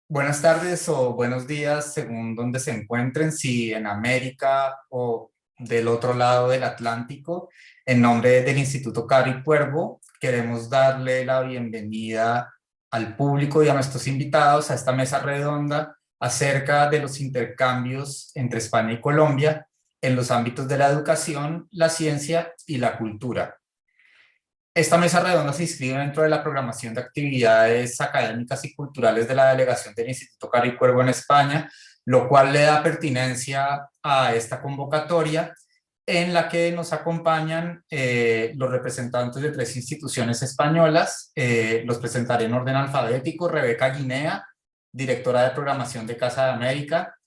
Buenas tardes o buenos días, según donde se encuentren, si en América o del otro lado del Atlántico. En nombre del Instituto Caro y Cuervo, queremos darle la bienvenida al público y a nuestros invitados a esta mesa redonda acerca de los intercambios entre España y Colombia en los ámbitos de la educación, la ciencia y la cultura. Esta mesa redonda se inscribe dentro de la programación de actividades académicas y culturales de la delegación del Instituto Caro y Cuervo en España, lo cual le da pertinencia a esta convocatoria en la que nos acompañan los representantes de tres instituciones españolas. Los presentaré en orden alfabético: Rebeca Guinea, directora de programación de Casa de América;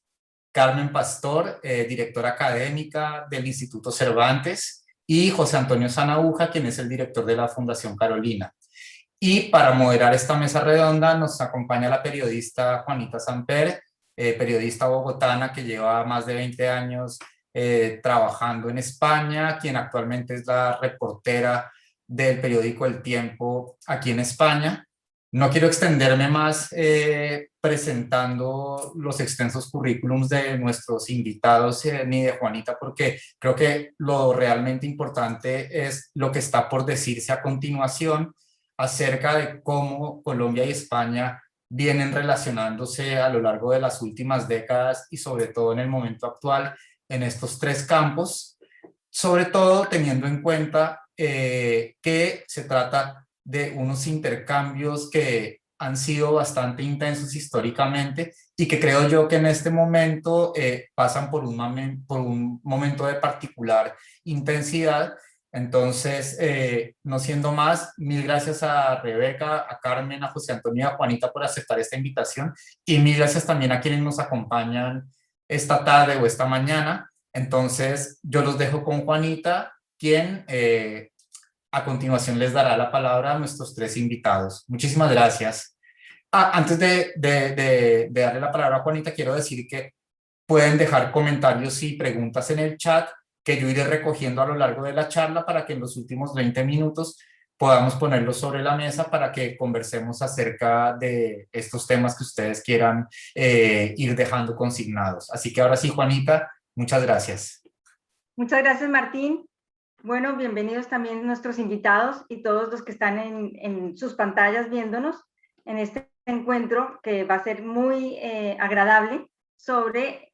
Carmen Pastor, directora académica del Instituto Cervantes; y José Antonio Sanaúja, quien es el director de la Fundación Carolina. Y para moderar esta mesa redonda nos acompaña la periodista Juanita Samper, periodista bogotana que lleva más de 20 años trabajando en España, quien actualmente es la reportera del periódico El Tiempo aquí en España. No quiero extenderme más presentando los extensos currículums de nuestros invitados ni de Juanita, porque creo que lo realmente importante es lo que está por decirse a continuación acerca de cómo Colombia y España vienen relacionándose a lo largo de las últimas décadas y sobre todo en el momento actual en estos tres campos, sobre todo teniendo en cuenta que se trata de unos intercambios que han sido bastante intensos históricamente y que creo yo que en este momento pasan por un momento de particular intensidad. Entonces, no siendo más, mil gracias a Rebeca, a Carmen, a José Antonio y a Juanita por aceptar esta invitación, y mil gracias también a quienes nos acompañan esta tarde o esta mañana. Entonces, yo los dejo con Juanita, quien a continuación les dará la palabra a nuestros tres invitados. Muchísimas gracias. Antes de darle la palabra a Juanita, quiero decir que pueden dejar comentarios y preguntas en el chat que yo iré recogiendo a lo largo de la charla para que en los últimos 20 minutos podamos ponerlos sobre la mesa para que conversemos acerca de estos temas que ustedes quieran ir dejando consignados. Así que ahora sí, Juanita, muchas gracias. Muchas gracias, Martín. Bueno, bienvenidos también nuestros invitados y todos los que están en sus pantallas viéndonos en este encuentro que va a ser muy agradable sobre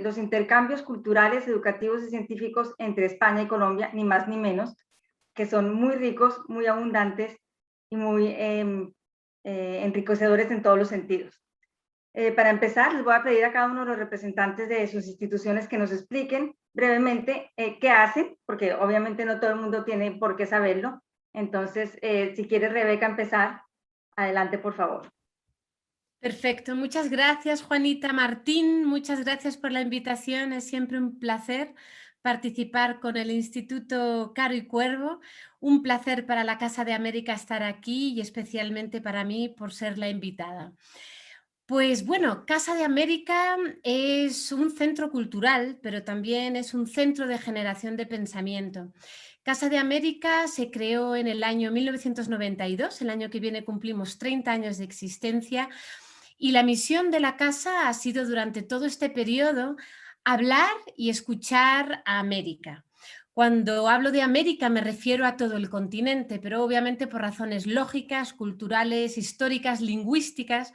los intercambios culturales, educativos y científicos entre España y Colombia, ni más ni menos, que son muy ricos, muy abundantes y muy enriquecedores en todos los sentidos. Para empezar, les voy a pedir a cada uno de los representantes de sus instituciones que nos expliquen brevemente qué hacen, porque obviamente no todo el mundo tiene por qué saberlo. Entonces, si quiere Rebeca empezar, adelante, por favor. Perfecto, muchas gracias Juanita, Martín, muchas gracias por la invitación, es siempre un placer participar con el Instituto Caro y Cuervo, un placer para la Casa de América estar aquí y especialmente para mí por ser la invitada. Pues bueno, Casa de América es un centro cultural, pero también es un centro de generación de pensamiento. Casa de América se creó en el año 1992, el año que viene cumplimos 30 años de existencia, y la misión de la casa ha sido durante todo este periodo hablar y escuchar a América. Cuando hablo de América me refiero a todo el continente, pero obviamente por razones lógicas, culturales, históricas, lingüísticas.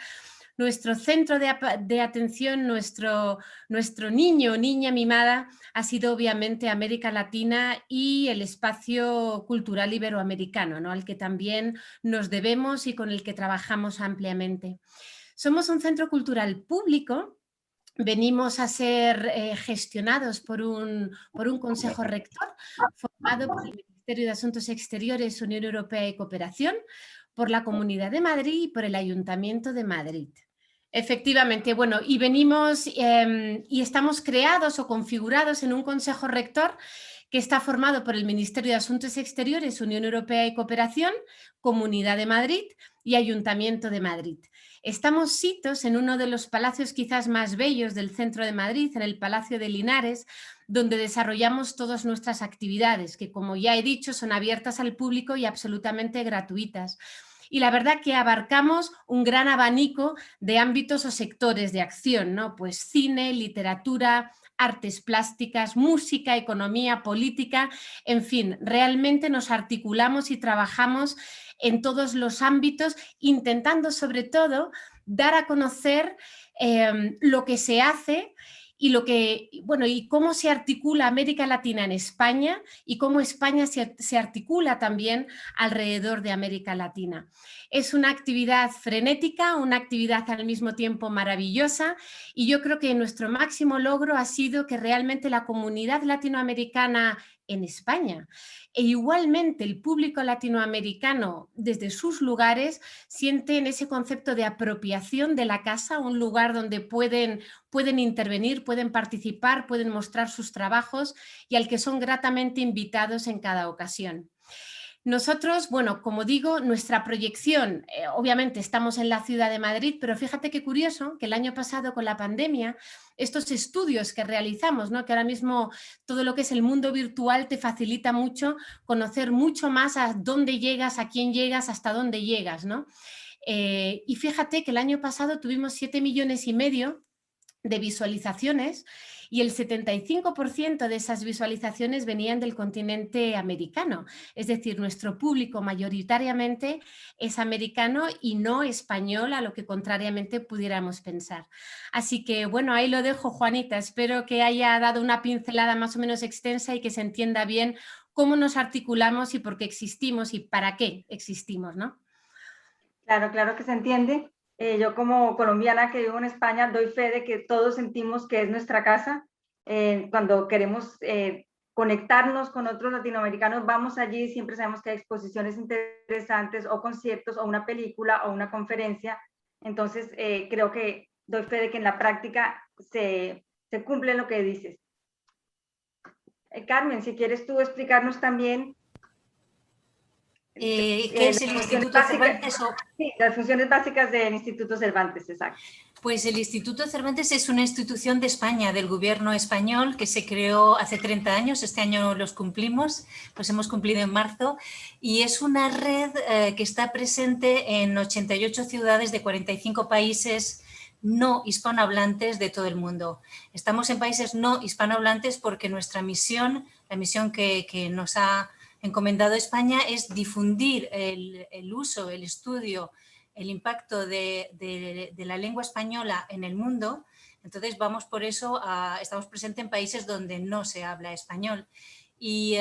Nuestro centro de atención, nuestro niño o niña mimada ha sido obviamente América Latina y el espacio cultural iberoamericano, ¿no?, al que también nos debemos y con el que trabajamos ampliamente. Somos un centro cultural público. Venimos a ser gestionados por un consejo rector formado por el Ministerio de Asuntos Exteriores, Unión Europea y Cooperación, por la Comunidad de Madrid y por el Ayuntamiento de Madrid. Efectivamente, bueno, y venimos y estamos creados o configurados en un consejo rector que está formado por el Ministerio de Asuntos Exteriores, Unión Europea y Cooperación, Comunidad de Madrid y Ayuntamiento de Madrid. Estamos sitos en uno de los palacios quizás más bellos del centro de Madrid, en el Palacio de Linares, donde desarrollamos todas nuestras actividades, que como ya he dicho son abiertas al público y absolutamente gratuitas. y la verdad que abarcamos un gran abanico de ámbitos o sectores de acción, ¿no? Pues cine, literatura, artes plásticas, música, economía, política, en fin, realmente nos articulamos y trabajamos en todos los ámbitos, intentando sobre todo dar a conocer lo que se hace y y cómo se articula América Latina en España y cómo España se articula también alrededor de América Latina. Es una actividad frenética, una actividad al mismo tiempo maravillosa, y yo creo que nuestro máximo logro ha sido que realmente la comunidad latinoamericana en España e igualmente el público latinoamericano desde sus lugares sienten ese concepto de apropiación de la casa, un lugar donde pueden intervenir, pueden participar, pueden mostrar sus trabajos y al que son gratamente invitados en cada ocasión. Nosotros, bueno, como digo, nuestra proyección, obviamente estamos en la ciudad de Madrid, pero fíjate qué curioso que el año pasado con la pandemia, estos estudios que realizamos, ¿no? Que ahora mismo todo lo que es el mundo virtual te facilita mucho conocer mucho más a dónde llegas, a quién llegas, hasta dónde llegas, ¿no? Y fíjate que el año pasado tuvimos 7,5 millones de visualizaciones y el 75% de esas visualizaciones venían del continente americano. Es decir, nuestro público mayoritariamente es americano y no español, a lo que contrariamente pudiéramos pensar. Así que bueno, ahí lo dejo, Juanita. Espero que haya dado una pincelada más o menos extensa y que se entienda bien cómo nos articulamos y por qué existimos y para qué existimos, ¿no? Claro, claro que se entiende. Yo como colombiana que vivo en España doy fe de que todos sentimos que es nuestra casa. Cuando queremos conectarnos con otros latinoamericanos, vamos allí, siempre sabemos que hay exposiciones interesantes o conciertos o una película o una conferencia. Entonces, creo que doy fe de que en la práctica se cumple lo que dices. Carmen, si quieres tú explicarnos también ¿qué es el Instituto Cervantes? Sí, las funciones básicas del Instituto Cervantes, exacto. Pues el Instituto Cervantes es una institución de España, del gobierno español, que se creó hace 30 años, este año los cumplimos, los hemos cumplido en marzo, y es una red que está presente en 88 ciudades de 45 países no hispanohablantes de todo el mundo. Estamos en países no hispanohablantes porque nuestra misión, la misión que nos ha encomendado España, es difundir el uso, el estudio, el impacto de la lengua española en el mundo. Entonces vamos por eso, estamos presentes en países donde no se habla español. Y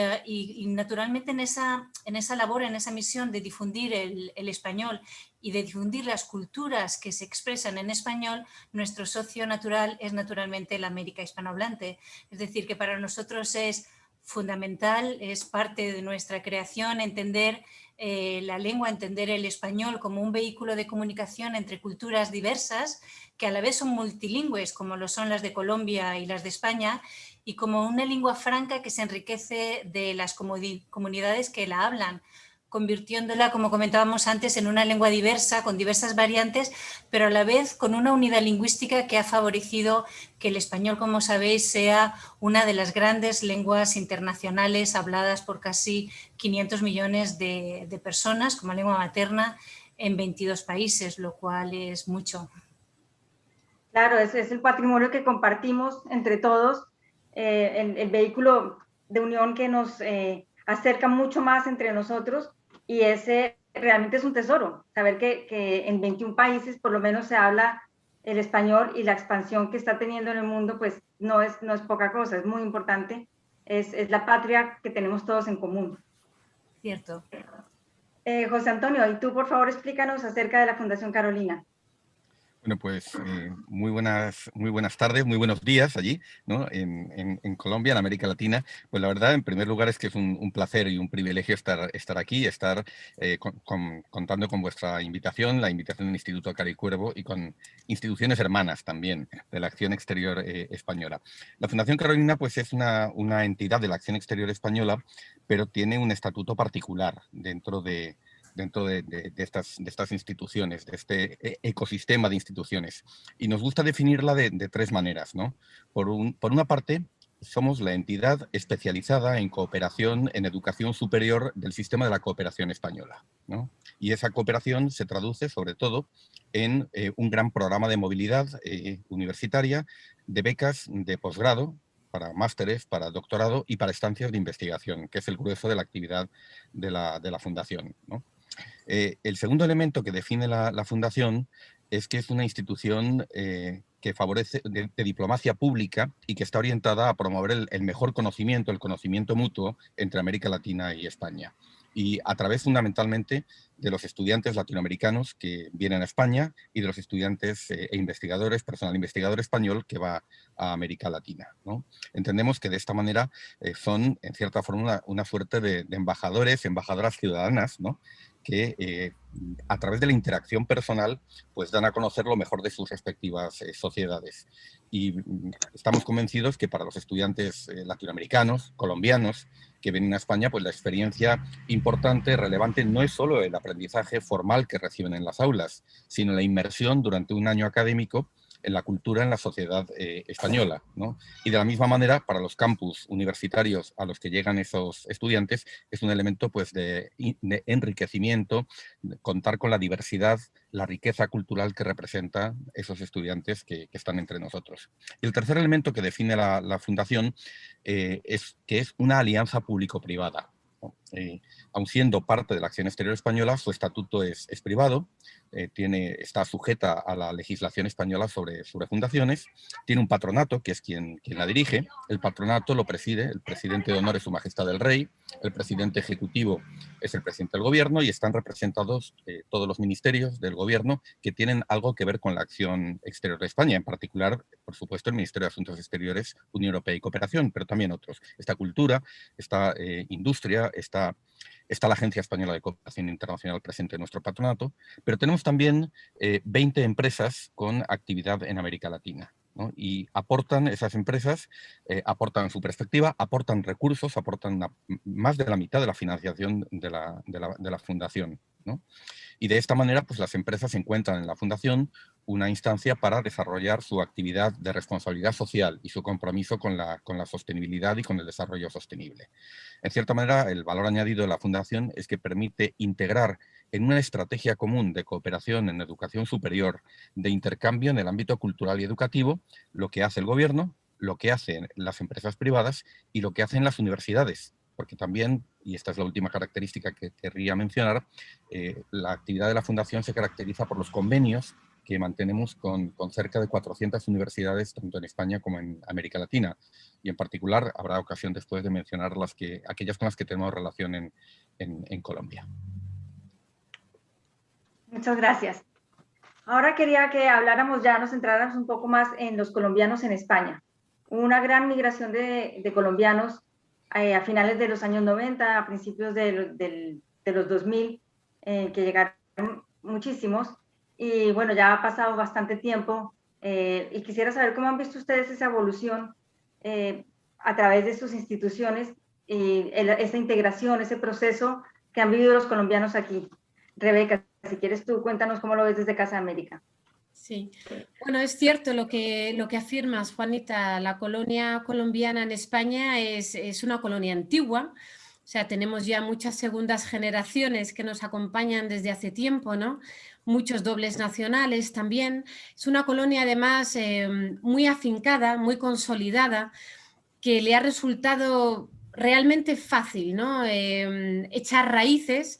naturalmente en esa labor, en esa misión de difundir el español y de difundir las culturas que se expresan en español, nuestro socio natural es naturalmente la América hispanohablante. Es decir, que para nosotros es fundamental, es parte de nuestra creación entender la lengua, entender el español como un vehículo de comunicación entre culturas diversas que a la vez son multilingües, como lo son las de Colombia y las de España, y como una lengua franca que se enriquece de las comunidades que la hablan, convirtiéndola, como comentábamos antes, en una lengua diversa, con diversas variantes, pero a la vez con una unidad lingüística que ha favorecido que el español, como sabéis, sea una de las grandes lenguas internacionales habladas por casi 500 millones de personas como lengua materna en 22 países, lo cual es mucho. Claro, ese es el patrimonio que compartimos entre todos, el vehículo de unión que nos acerca mucho más entre nosotros, y ese realmente es un tesoro, saber que en 21 países por lo menos se habla el español, y la expansión que está teniendo en el mundo pues no es poca cosa, es muy importante, es la patria que tenemos todos en común. Cierto. José Antonio, y tú por favor explícanos acerca de la Fundación Carolina. Bueno, pues muy buenas tardes, muy buenos días allí, ¿no? En Colombia, en América Latina. Pues la verdad, en primer lugar, es que es un placer y un privilegio estar aquí, estar contando con vuestra invitación, la invitación del Instituto Caro y Cuervo, y con instituciones hermanas también de la Acción Exterior Española. La Fundación Carolina pues es una entidad de la Acción Exterior Española, pero tiene un estatuto particular dentro de estas instituciones, de este ecosistema de instituciones. Y nos gusta definirla de tres maneras, ¿no? Por una parte, somos la entidad especializada en cooperación en educación superior del sistema de la cooperación española, ¿no? Y esa cooperación se traduce sobre todo en un gran programa de movilidad universitaria, de becas de posgrado, para másteres, para doctorado y para estancias de investigación, que es el grueso de la actividad de la Fundación, ¿no? El segundo elemento que define la Fundación es que es una institución que favorece de diplomacia pública y que está orientada a promover el mejor conocimiento, el conocimiento mutuo entre América Latina y España. Y a través fundamentalmente de los estudiantes latinoamericanos que vienen a España y de los estudiantes e investigadores, personal investigador español que va a América Latina, ¿no? Entendemos que de esta manera son, en cierta forma, una suerte de embajadores, embajadoras ciudadanas, ¿no? Que a través de la interacción personal pues dan a conocer lo mejor de sus respectivas sociedades. Y estamos convencidos que para los estudiantes latinoamericanos, colombianos, que vienen a España, pues la experiencia importante, relevante, no es solo el aprendizaje formal que reciben en las aulas, sino la inmersión durante un año académico en la cultura, en la sociedad española, ¿no? Y de la misma manera, para los campus universitarios a los que llegan esos estudiantes, es un elemento pues, de enriquecimiento, de contar con la diversidad, la riqueza cultural que representa esos estudiantes que están entre nosotros. Y el tercer elemento que define la Fundación es que es una alianza público-privada. Aun siendo parte de la acción exterior española, su estatuto es privado, está sujeta a la legislación española sobre fundaciones, tiene un patronato, que es quien la dirige. El patronato lo preside el presidente de honor, es Su Majestad el Rey, el presidente ejecutivo es el presidente del gobierno y están representados todos los ministerios del gobierno que tienen algo que ver con la acción exterior de España, en particular, por supuesto, el Ministerio de Asuntos Exteriores, Unión Europea y Cooperación, pero también otros. Está Cultura, está Industria, está la Agencia Española de Cooperación Internacional presente en nuestro patronato, pero tenemos también 20 empresas con actividad en América Latina, ¿no? Y aportan, esas empresas, aportan su perspectiva, aportan recursos, aportan más de la mitad de la financiación de la Fundación, ¿no? Y de esta manera, pues las empresas encuentran en la Fundación una instancia para desarrollar su actividad de responsabilidad social y su compromiso con la sostenibilidad y con el desarrollo sostenible. En cierta manera, el valor añadido de la Fundación es que permite integrar en una estrategia común de cooperación en educación superior, de intercambio en el ámbito cultural y educativo, lo que hace el gobierno, lo que hacen las empresas privadas y lo que hacen las universidades. Porque también, y esta es la última característica que querría mencionar, la actividad de la Fundación se caracteriza por los convenios que mantenemos con cerca de 400 universidades, tanto en España como en América Latina. Y en particular, habrá ocasión después de mencionar aquellas con las que tenemos relación en Colombia. Muchas gracias. Ahora quería que habláramos ya, nos centráramos un poco más en los colombianos en España. Hubo una gran migración de colombianos a finales de los años 90, a principios de los 2000, que llegaron muchísimos. Y bueno, ya ha pasado bastante tiempo y quisiera saber cómo han visto ustedes esa evolución a través de sus instituciones y esa integración, ese proceso que han vivido los colombianos aquí. Rebeca, si quieres tú, cuéntanos cómo lo ves desde Casa América. Sí, bueno, es cierto lo que afirmas, Juanita. La colonia colombiana en España es una colonia antigua. O sea, tenemos ya muchas segundas generaciones que nos acompañan desde hace tiempo, ¿no? Muchos dobles nacionales también. Es una colonia además muy afincada, muy consolidada, que le ha resultado realmente fácil, ¿no? Echar raíces,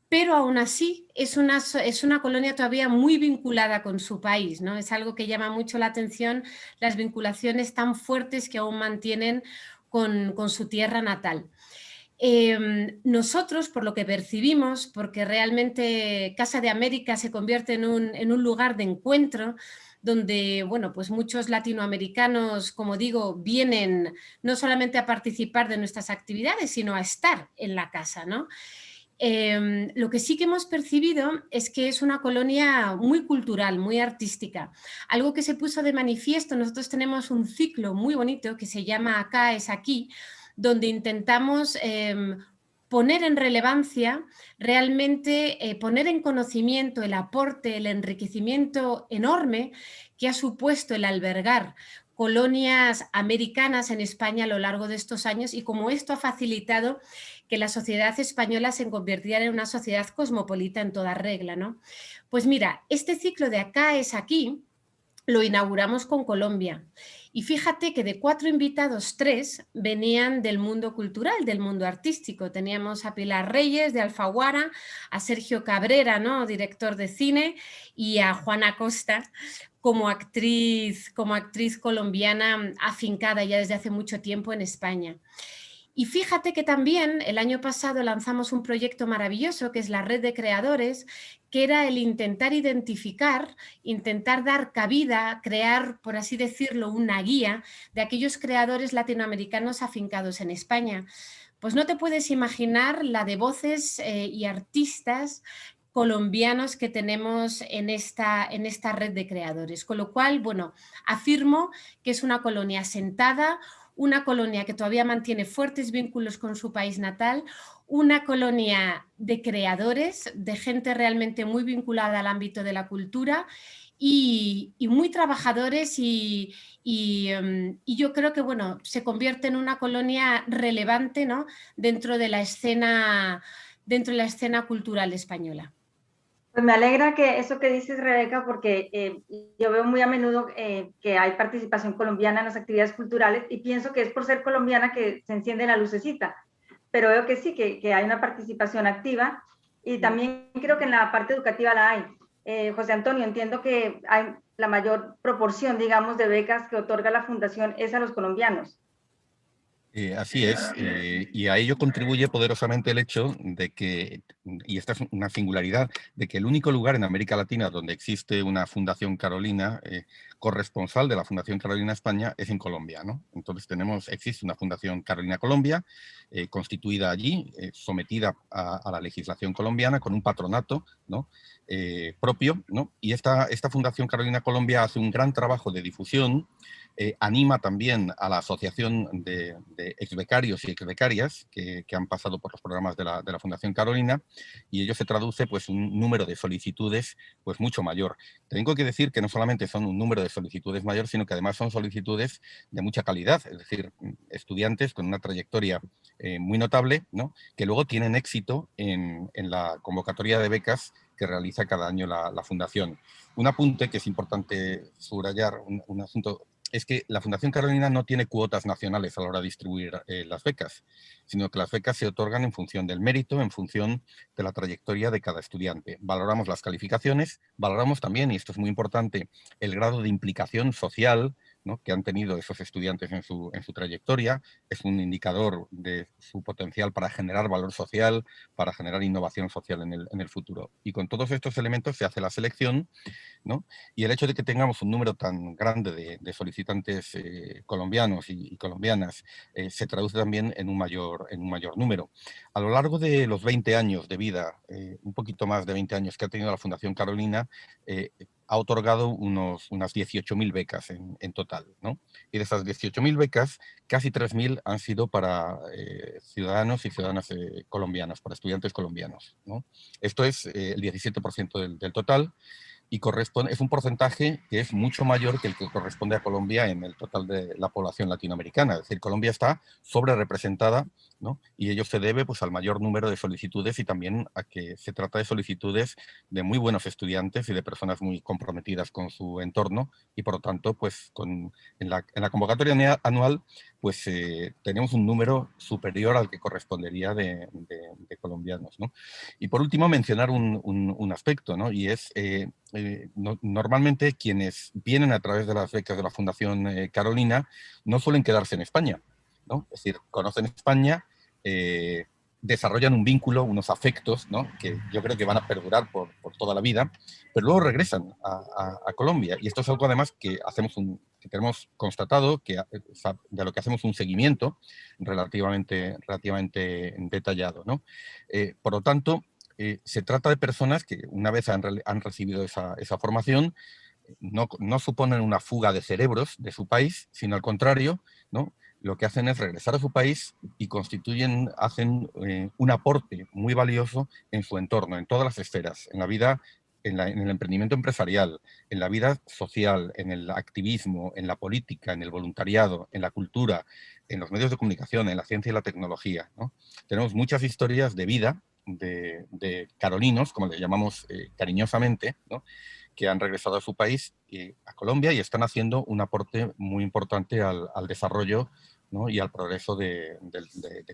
pero aún así es una colonia todavía muy vinculada con su país, ¿no? Es algo que llama mucho la atención, las vinculaciones tan fuertes que aún mantienen con su tierra natal. Nosotros, por lo que percibimos, porque realmente Casa de América se convierte en un lugar de encuentro donde, bueno, pues muchos latinoamericanos, como digo, vienen no solamente a participar de nuestras actividades, sino a estar en la casa, ¿no? Lo que sí que hemos percibido es que es una colonia muy cultural, muy artística. Algo que se puso de manifiesto, nosotros tenemos un ciclo muy bonito que se llama Acá es aquí, donde intentamos poner en relevancia, realmente poner en conocimiento el aporte, el enriquecimiento enorme que ha supuesto el albergar colonias americanas en España a lo largo de estos años y cómo esto ha facilitado que la sociedad española se convirtiera en una sociedad cosmopolita en toda regla, ¿no? Pues mira, este ciclo de Acá es aquí lo inauguramos con Colombia. Y fíjate que de 4 invitados, 3 venían del mundo cultural, del mundo artístico. Teníamos a Pilar Reyes de Alfaguara, a Sergio Cabrera, ¿no?, director de cine, y a Juana Costa como actriz colombiana afincada ya desde hace mucho tiempo en España. Y fíjate que también el año pasado lanzamos un proyecto maravilloso que es la Red de Creadores, que era el intentar identificar, intentar dar cabida, crear, por así decirlo, una guía de aquellos creadores latinoamericanos afincados en España. Pues no te puedes imaginar la de voces y artistas colombianos que tenemos en esta red de creadores. Con lo cual, bueno, afirmo que es una colonia asentada, una colonia que todavía mantiene fuertes vínculos con su país natal, una colonia de creadores, de gente realmente muy vinculada al ámbito de la cultura y muy trabajadores y yo creo que, bueno, se convierte en una colonia relevante, ¿no?, dentro de la escena cultural española. Pues me alegra que eso que dices, Rebeca, porque yo veo muy a menudo que hay participación colombiana en las actividades culturales y pienso que es por ser colombiana que se enciende la lucecita, pero veo que sí, que hay una participación activa y también creo que en la parte educativa la hay. José Antonio, entiendo que hay la mayor proporción, digamos, de becas que otorga la Fundación es a los colombianos. Así es, y a ello contribuye poderosamente el hecho de que, y esta es una singularidad, de que el único lugar en América Latina donde existe una Fundación Carolina corresponsal de la Fundación Carolina España es en Colombia, ¿no? Entonces existe una Fundación Carolina Colombia constituida allí, sometida a la legislación colombiana con un patronato, ¿no?, propio, ¿no? Y esta Fundación Carolina Colombia hace un gran trabajo de difusión, anima también a la asociación de exbecarios y exbecarias que han pasado por los programas de la Fundación Carolina, y ello se traduce pues un número de solicitudes pues mucho mayor. Tengo que decir que no solamente son un número de solicitudes mayor, sino que además son solicitudes de mucha calidad, es decir, estudiantes con una trayectoria muy notable, ¿no?, que luego tienen éxito en la convocatoria de becas que realiza cada año la Fundación. Un apunte que es importante subrayar, un asunto, es que la Fundación Carolina no tiene cuotas nacionales a la hora de distribuir las becas, sino que las becas se otorgan en función del mérito, en función de la trayectoria de cada estudiante. Valoramos las calificaciones, valoramos también, y esto es muy importante, el grado de implicación social, ¿no?, que han tenido esos estudiantes en su trayectoria. Es un indicador de su potencial para generar valor social, para generar innovación social en el futuro. Y con todos estos elementos se hace la selección, ¿no? Y el hecho de que tengamos un número tan grande de solicitantes colombianos y colombianas se traduce también en un mayor número. A lo largo de los 20 años de vida, un poquito más de 20 años que ha tenido la Fundación Carolina, ha otorgado unas 18.000 becas en total, ¿no? Y de esas 18.000 becas, casi 3.000 han sido para ciudadanos y ciudadanas colombianas, para estudiantes colombianos, ¿no? Esto es el 17% del total, y es un porcentaje que es mucho mayor que el que corresponde a Colombia en el total de la población latinoamericana. Es decir, Colombia está sobre representada, ¿no?, y ello se debe pues al mayor número de solicitudes y también a que se trata de solicitudes de muy buenos estudiantes y de personas muy comprometidas con su entorno, y por lo tanto pues en la convocatoria anual pues tenemos un número superior al que correspondería de colombianos, ¿no? Y por último mencionar un aspecto, ¿no?, y es normalmente quienes vienen a través de las becas de la Fundación Carolina no suelen quedarse en España, ¿no? Es decir, conocen España, desarrollan un vínculo, unos afectos, ¿no?, que yo creo que van a perdurar por toda la vida, pero luego regresan a Colombia. Y esto es algo además que tenemos constatado, de lo que hacemos un seguimiento relativamente detallado, ¿no? Por lo tanto, se trata de personas que una vez han recibido esa formación, no suponen una fuga de cerebros de su país, sino al contrario, ¿no?, lo que hacen es regresar a su país y hacen un aporte muy valioso en su entorno, en todas las esferas, en la vida en el emprendimiento empresarial, en la vida social, en el activismo, en la política, en el voluntariado, en la cultura, en los medios de comunicación, en la ciencia y la tecnología, ¿no? Tenemos muchas historias de vida de carolinos, como le llamamos cariñosamente, ¿no? Que han regresado a su país, a Colombia, y están haciendo un aporte muy importante al desarrollo, ¿no? Y al progreso de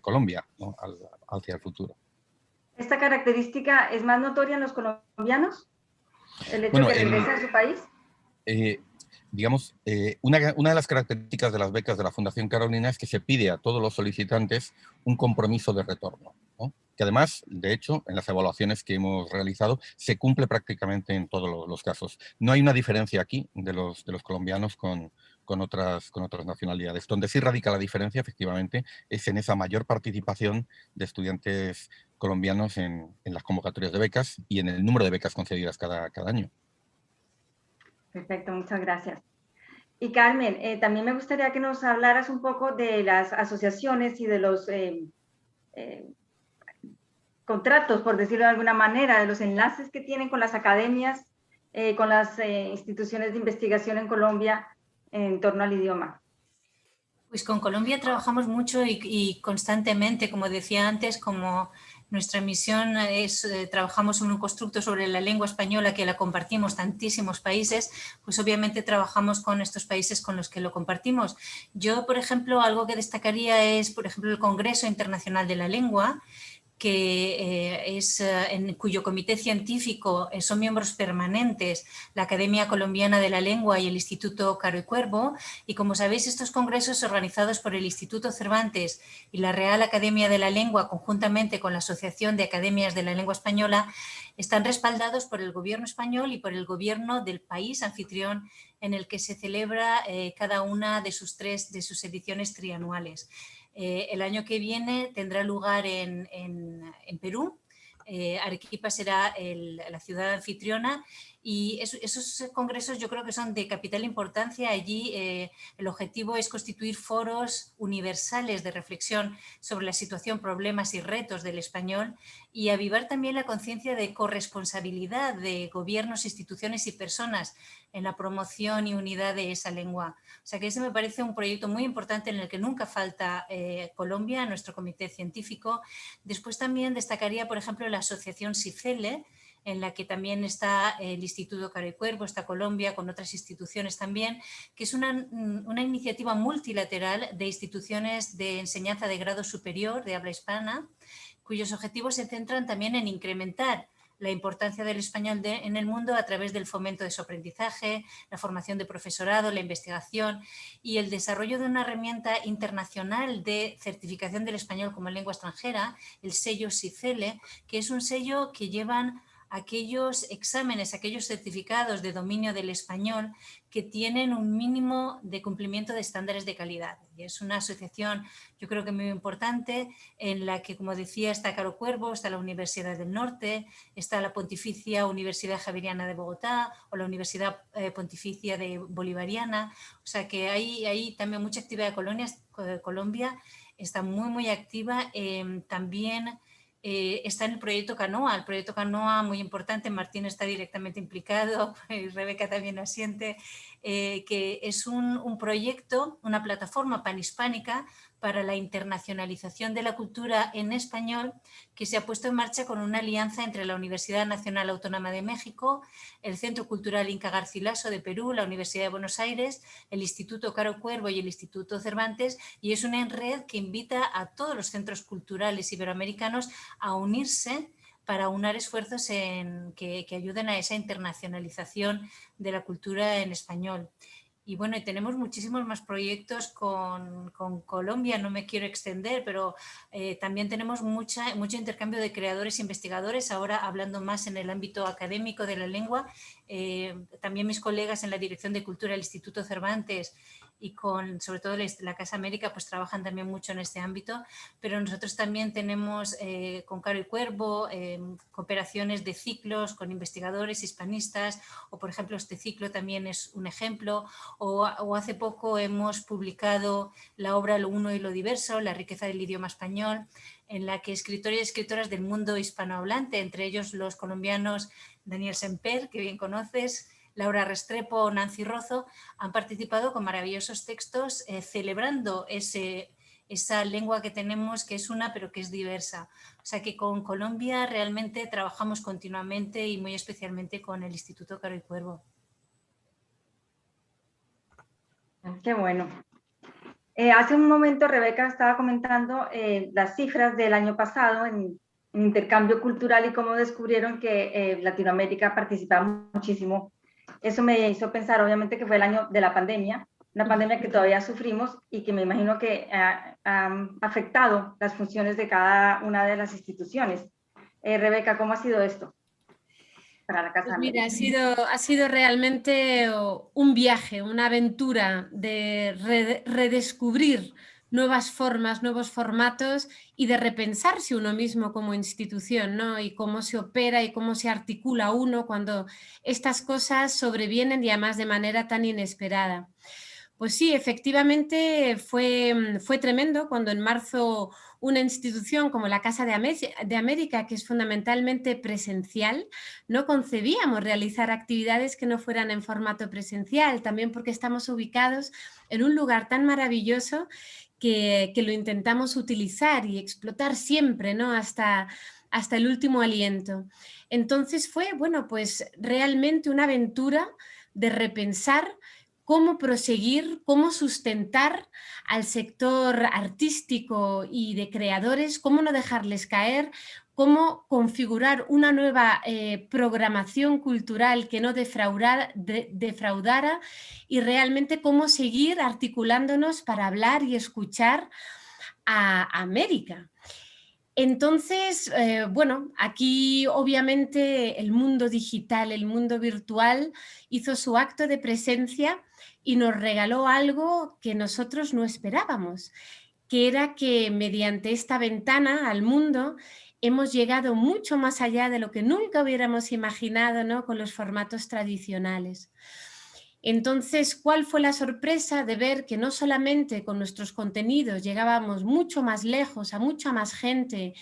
Colombia, ¿no? Hacia el futuro. ¿Esta característica es más notoria en los colombianos? ¿El hecho Bueno, de que regresen a su país? Digamos, una de las características de las becas de la Fundación Carolina es que se pide a todos los solicitantes un compromiso de retorno, ¿no? Que además, de hecho, en las evaluaciones que hemos realizado, se cumple prácticamente en todos los casos. No hay una diferencia aquí de los colombianos con otras nacionalidades. Donde sí radica la diferencia, efectivamente, es en esa mayor participación de estudiantes colombianos en las convocatorias de becas y en el número de becas concedidas cada año. Perfecto, muchas gracias. Y Carmen, también me gustaría que nos hablaras un poco de las asociaciones y de los contratos, por decirlo de alguna manera, de los enlaces que tienen con las academias, con las instituciones de investigación en Colombia en torno al idioma. Pues con Colombia trabajamos mucho y constantemente, como decía antes, como nuestra misión es, trabajamos en un constructo sobre la lengua española que la compartimos tantísimos países, pues obviamente trabajamos con estos países con los que lo compartimos. Yo, por ejemplo, algo que destacaría es, por ejemplo, el Congreso Internacional de la Lengua, que en cuyo comité científico son miembros permanentes la Academia Colombiana de la Lengua y el Instituto Caro y Cuervo. Y como sabéis, estos congresos organizados por el Instituto Cervantes y la Real Academia de la Lengua, conjuntamente con la Asociación de Academias de la Lengua Española, están respaldados por el gobierno español y por el gobierno del país anfitrión en el que se celebra cada una de sus ediciones trianuales. El año que viene tendrá lugar en Perú. Arequipa será la ciudad anfitriona y esos congresos yo creo que son de capital importancia. Allí el objetivo es constituir foros universales de reflexión sobre la situación, problemas y retos del español y avivar también la conciencia de corresponsabilidad de gobiernos, instituciones y personas en la promoción y unidad de esa lengua. O sea que ese me parece un proyecto muy importante en el que nunca falta Colombia, nuestro comité científico. Después también destacaría, por ejemplo, la asociación CICELE, en la que también está el Instituto Caro y Cuervo, está Colombia, con otras instituciones también, que es una iniciativa multilateral de instituciones de enseñanza de grado superior de habla hispana, cuyos objetivos se centran también en incrementar la importancia del español en el mundo a través del fomento de su aprendizaje, la formación de profesorado, la investigación y el desarrollo de una herramienta internacional de certificación del español como lengua extranjera, el sello CICELE, que es un sello que llevan aquellos exámenes, aquellos certificados de dominio del español que tienen un mínimo de cumplimiento de estándares de calidad. Y es una asociación, yo creo que muy importante, en la que, como decía, está Caro Cuervo, está la Universidad del Norte, está la Pontificia Universidad Javeriana de Bogotá o la Universidad Pontificia de Bolivariana. O sea que hay también mucha actividad de Colombia, está muy, muy activa. También está en el proyecto Canoa, muy importante. Martín está directamente implicado, y Rebeca también asiente, que es un proyecto, una plataforma panhispánica para la internacionalización de la cultura en español que se ha puesto en marcha con una alianza entre la Universidad Nacional Autónoma de México, el Centro Cultural Inca Garcilaso de Perú, la Universidad de Buenos Aires, el Instituto Caro Cuervo y el Instituto Cervantes, y es una red que invita a todos los centros culturales iberoamericanos a unirse para unar esfuerzos que ayuden a esa internacionalización de la cultura en español. Y bueno, tenemos muchísimos más proyectos con Colombia, no me quiero extender, pero también tenemos mucho intercambio de creadores e investigadores, ahora hablando más en el ámbito académico de la lengua. También mis colegas en la Dirección de Cultura del Instituto Cervantes y con, sobre todo la Casa América, pues trabajan también mucho en este ámbito, pero nosotros también tenemos con Caro y Cuervo cooperaciones de ciclos con investigadores hispanistas, o por ejemplo este ciclo también es un ejemplo, o hace poco hemos publicado la obra Lo uno y lo diverso, la riqueza del idioma español, en la que escritores y escritoras del mundo hispanohablante, entre ellos los colombianos Daniel Semper, que bien conoces, Laura Restrepo o Nancy Rozo, han participado con maravillosos textos celebrando esa lengua que tenemos, que es una pero que es diversa. O sea que con Colombia realmente trabajamos continuamente y muy especialmente con el Instituto Caro y Cuervo. Qué bueno. Hace un momento Rebeca estaba comentando las cifras del año pasado en intercambio cultural y cómo descubrieron que Latinoamérica participaba muchísimo. Eso me hizo pensar, obviamente, que fue el año de la pandemia, una pandemia que todavía sufrimos y que me imagino que ha afectado las funciones de cada una de las instituciones. Rebeca, ¿cómo ha sido esto para la Casa Pues mira, América? ha sido realmente un viaje, una aventura de redescubrir nuevas formas, nuevos formatos y de repensarse uno mismo como institución, ¿no? Y cómo se opera y cómo se articula uno cuando estas cosas sobrevienen y además de manera tan inesperada. Pues sí, efectivamente fue tremendo cuando en marzo una institución como la Casa de América, que es fundamentalmente presencial, no concebíamos realizar actividades que no fueran en formato presencial, también porque estamos ubicados en un lugar tan maravilloso que lo intentamos utilizar y explotar siempre, ¿no? Hasta el último aliento. Entonces fue, bueno, pues realmente una aventura de repensar cómo proseguir, cómo sustentar al sector artístico y de creadores, cómo no dejarles caer, cómo configurar una nueva programación cultural que no defraudara y realmente cómo seguir articulándonos para hablar y escuchar a América. Entonces, bueno, aquí obviamente el mundo digital, el mundo virtual hizo su acto de presencia y nos regaló algo que nosotros no esperábamos, que era que mediante esta ventana al mundo hemos llegado mucho más allá de lo que nunca hubiéramos imaginado, ¿no? Con los formatos tradicionales. Entonces, ¿cuál fue la sorpresa de ver que no solamente con nuestros contenidos llegábamos mucho más lejos, a mucha más gente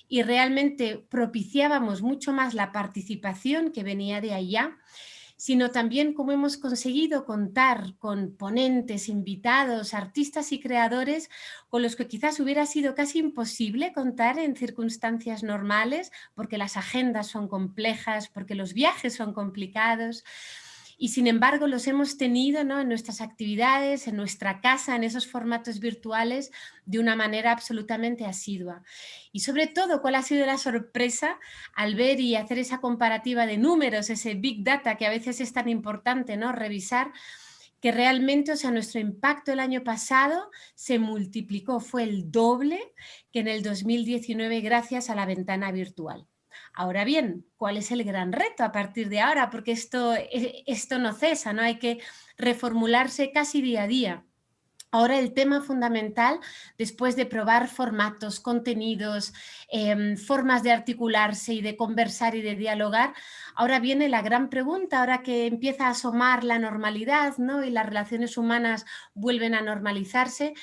y realmente propiciábamos mucho más la participación que venía de allá, sino también cómo hemos conseguido contar con ponentes, invitados, artistas y creadores con los que quizás hubiera sido casi imposible contar en circunstancias normales, porque las agendas son complejas, porque los viajes son complicados. Y sin embargo los hemos tenido, ¿no? En nuestras actividades, en nuestra casa, en esos formatos virtuales de una manera absolutamente asidua. Y sobre todo, ¿cuál ha sido la sorpresa al ver y hacer esa comparativa de números, ese Big Data que a veces es tan importante, ¿no? Revisar que realmente, o sea, nuestro impacto el año pasado se multiplicó, fue el doble que en el 2019 gracias a la ventana virtual. Ahora bien, ¿cuál es el gran reto a partir de ahora? Porque esto no cesa, ¿no? Hay que reformularse casi día a día. Ahora el tema fundamental, después de probar formatos, contenidos, formas de articularse y de conversar y de dialogar, ahora viene la gran pregunta, ahora que empieza a asomar la normalidad, ¿no? Y las relaciones humanas vuelven a normalizarse,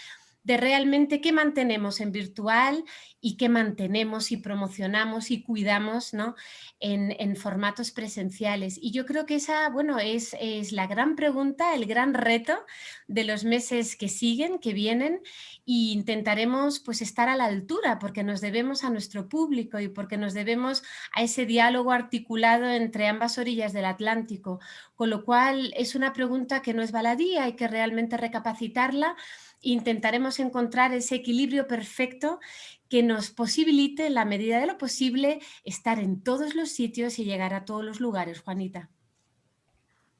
de realmente qué mantenemos en virtual y qué mantenemos y promocionamos y cuidamos, ¿no? en formatos presenciales. Y yo creo que esa, bueno, es la gran pregunta, el gran reto de los meses que siguen, que vienen, e intentaremos pues estar a la altura porque nos debemos a nuestro público y porque nos debemos a ese diálogo articulado entre ambas orillas del Atlántico, con lo cual es una pregunta que no es baladí, hay que realmente recapacitarla. Intentaremos encontrar ese equilibrio perfecto que nos posibilite, en la medida de lo posible, estar en todos los sitios y llegar a todos los lugares, Juanita.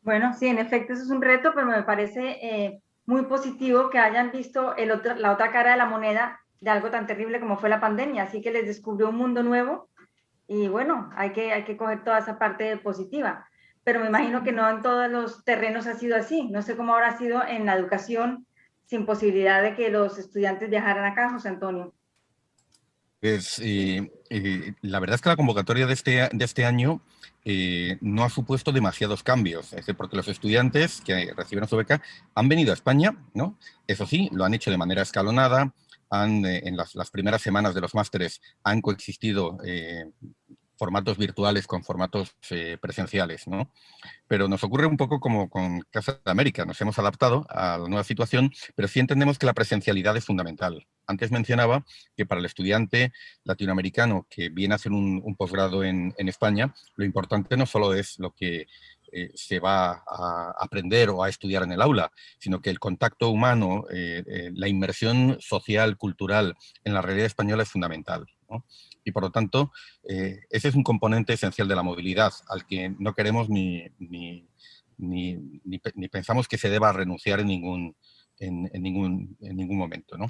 Bueno, sí, en efecto, eso es un reto, pero me parece muy positivo que hayan visto la otra cara de la moneda de algo tan terrible como fue la pandemia, así que les descubrió un mundo nuevo y bueno, hay que coger toda esa parte positiva. Pero me imagino que no en todos los terrenos ha sido así. No sé cómo habrá sido en la educación sin posibilidad de que los estudiantes viajaran acá, José Antonio? Pues, la verdad es que la convocatoria de este año no ha supuesto demasiados cambios, es decir, porque los estudiantes que recibieron su beca han venido a España, ¿no? Eso sí, lo han hecho de manera escalonada, en las primeras semanas de los másteres han coexistido formatos virtuales con formatos presenciales, ¿no? Pero nos ocurre un poco como con Casa de América, nos hemos adaptado a la nueva situación, pero sí entendemos que la presencialidad es fundamental. Antes mencionaba que para el estudiante latinoamericano que viene a hacer un posgrado en España, lo importante no solo es lo que se va a aprender o a estudiar en el aula, sino que el contacto humano, la inmersión social, cultural en la realidad española es fundamental, ¿no? Y por lo tanto, ese es un componente esencial de la movilidad, al que no queremos ni pensamos que se deba renunciar en ningún momento, ¿no?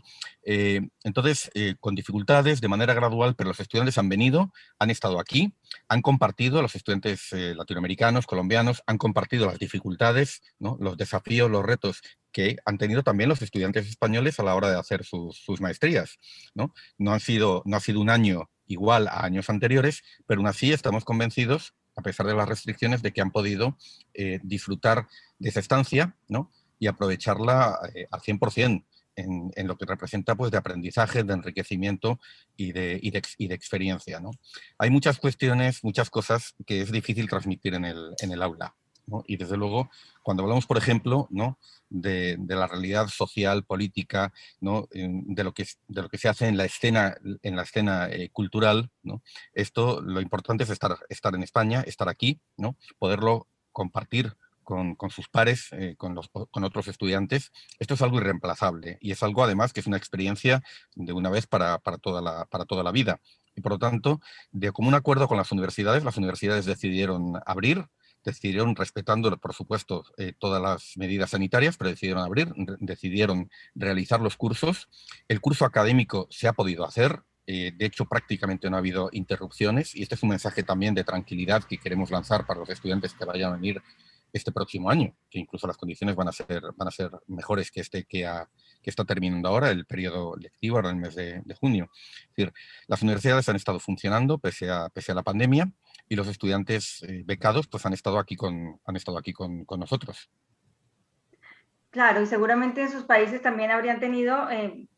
Entonces, con dificultades, de manera gradual, pero los estudiantes han venido, han estado aquí, han compartido, los estudiantes latinoamericanos, colombianos, han compartido las dificultades, ¿no? Los desafíos, los retos que han tenido también los estudiantes españoles a la hora de hacer sus maestrías, ¿no? No ha sido un año igual a años anteriores, pero aún así estamos convencidos, a pesar de las restricciones, de que han podido disfrutar de esa estancia, ¿no? Y aprovecharla al 100% en lo que representa, pues, de aprendizaje, de enriquecimiento y de experiencia, ¿no? Hay muchas cuestiones, muchas cosas que es difícil transmitir en el aula, ¿no? Y desde luego, cuando hablamos, por ejemplo, ¿no? de la realidad social, política, ¿no? de lo que se hace en la escena cultural, ¿no? Esto, lo importante es estar en España, estar aquí, ¿no? Poderlo compartir con sus pares, con otros estudiantes. Esto es algo irreemplazable y es algo, además, que es una experiencia de una vez para toda la vida. Y por lo tanto, de común acuerdo con las universidades decidieron abrir, decidieron, respetando, por supuesto, todas las medidas sanitarias, pero decidieron abrir, decidieron realizar los cursos. El curso académico se ha podido hacer. De hecho, prácticamente no ha habido interrupciones, y este es un mensaje también de tranquilidad que queremos lanzar para los estudiantes que vayan a venir este próximo año, que incluso las condiciones van a ser mejores que que está terminando ahora, el periodo lectivo, ahora en el mes de junio. Es decir, las universidades han estado funcionando pese a la pandemia, y los estudiantes becados pues han estado aquí con nosotros. Claro, y seguramente en sus países también habrían tenido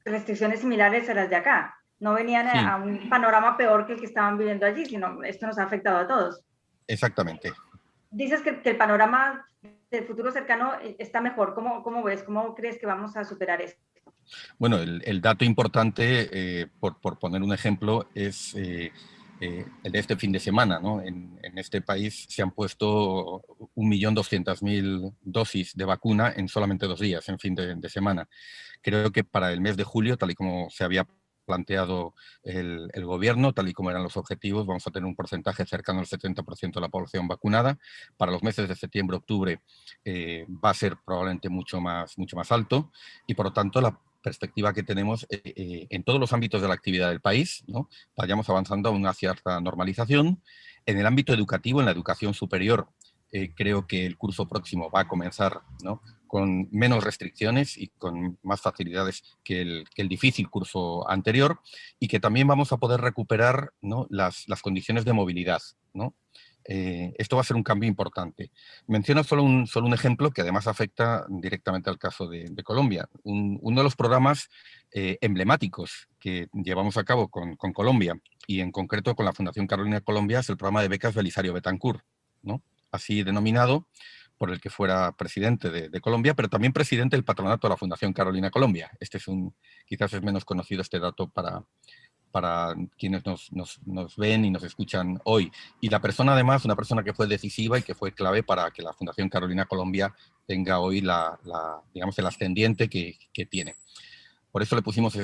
restricciones similares a las de acá. No venían Sí. a un panorama peor que el que estaban viviendo allí, sino esto nos ha afectado a todos. Exactamente. Dices que el panorama del futuro cercano está mejor. ¿Cómo ves? ¿Cómo crees que vamos a superar esto? Bueno, el dato importante, por poner un ejemplo, es el de este fin de semana, ¿no? En este país se han puesto 1.200.000 dosis de vacuna en solamente 2 días, en fin de semana. Creo que para el mes de julio, tal y como se había planteado el gobierno, tal y como eran los objetivos, vamos a tener un porcentaje cercano al 70% de la población vacunada. Para los meses de septiembre, octubre, va a ser probablemente mucho más alto, y por lo tanto la perspectiva que tenemos en todos los ámbitos de la actividad del país, ¿no? Vayamos avanzando a una cierta normalización. En el ámbito educativo, en la educación superior, creo que el curso próximo va a comenzar, ¿no? Con menos restricciones y con más facilidades que el difícil curso anterior, y que también vamos a poder recuperar, ¿no? las condiciones de movilidad, ¿no? Esto va a ser un cambio importante. Menciono solo un ejemplo que además afecta directamente al caso de Colombia. Uno de los programas emblemáticos que llevamos a cabo con Colombia, y en concreto con la Fundación Carolina Colombia, es el programa de becas Belisario Betancourt, ¿no? Así denominado por el que fuera presidente de Colombia, pero también presidente del patronato de la Fundación Carolina Colombia. Quizás es menos conocido este dato para quienes nos ven y nos escuchan hoy. Y la persona, además, una persona que fue decisiva y que fue clave para que la Fundación Carolina Colombia tenga hoy digamos, el ascendiente que tiene. Por eso le pusimos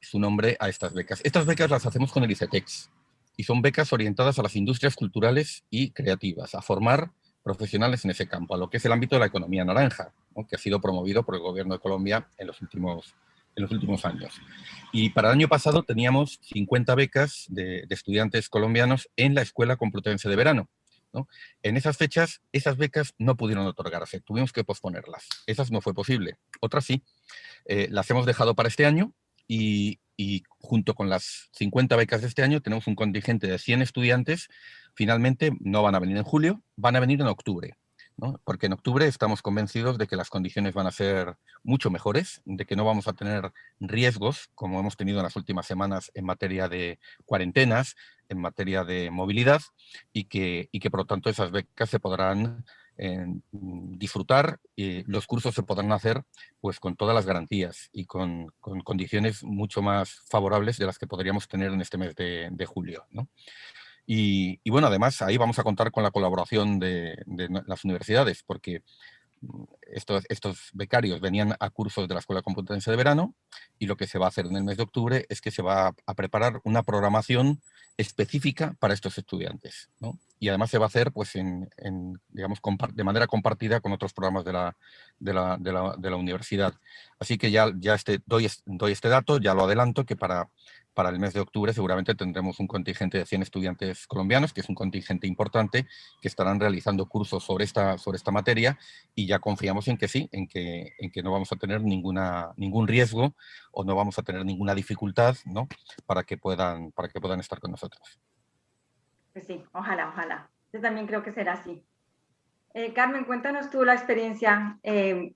su nombre a estas becas. Estas becas las hacemos con el ICETEX, y son becas orientadas a las industrias culturales y creativas, a formar profesionales en ese campo, a lo que es el ámbito de la economía naranja, ¿no? Que ha sido promovido por el gobierno de Colombia en los últimos años. Y para el año pasado teníamos 50 becas de estudiantes colombianos en la Escuela Complutense de Verano, ¿no? En esas fechas, esas becas no pudieron otorgarse, tuvimos que posponerlas. Esas no fue posible, otras sí. Las hemos dejado para este año y junto con las 50 becas de este año tenemos un contingente de 100 estudiantes. Finalmente no van a venir en julio, van a venir en octubre, ¿no? Porque en octubre estamos convencidos de que las condiciones van a ser mucho mejores, de que no vamos a tener riesgos como hemos tenido en las últimas semanas en materia de cuarentenas, en materia de movilidad, y que por lo tanto esas becas se podrán disfrutar, los cursos se podrán hacer pues con todas las garantías y con condiciones mucho más favorables de las que podríamos tener en este mes de julio, ¿no? Y bueno, además ahí vamos a contar con la colaboración de las universidades, porque estos becarios venían a cursos de la Escuela Complutense de Verano, y lo que se va a hacer en el mes de octubre es que se va a preparar una programación específica para estos estudiantes, ¿no? Y además se va a hacer pues, digamos, de manera compartida con otros programas de la universidad. Así que ya doy este dato, ya lo adelanto, que para el mes de octubre seguramente tendremos un contingente de 100 estudiantes colombianos, que es un contingente importante, que estarán realizando cursos sobre esta materia, y ya confiamos en que sí, en que no vamos a tener ningún riesgo o no vamos a tener ninguna dificultad, ¿no? para que puedan estar con nosotros. Pues sí, ojalá, ojalá. Yo también creo que será así. Carmen, cuéntanos tú la experiencia,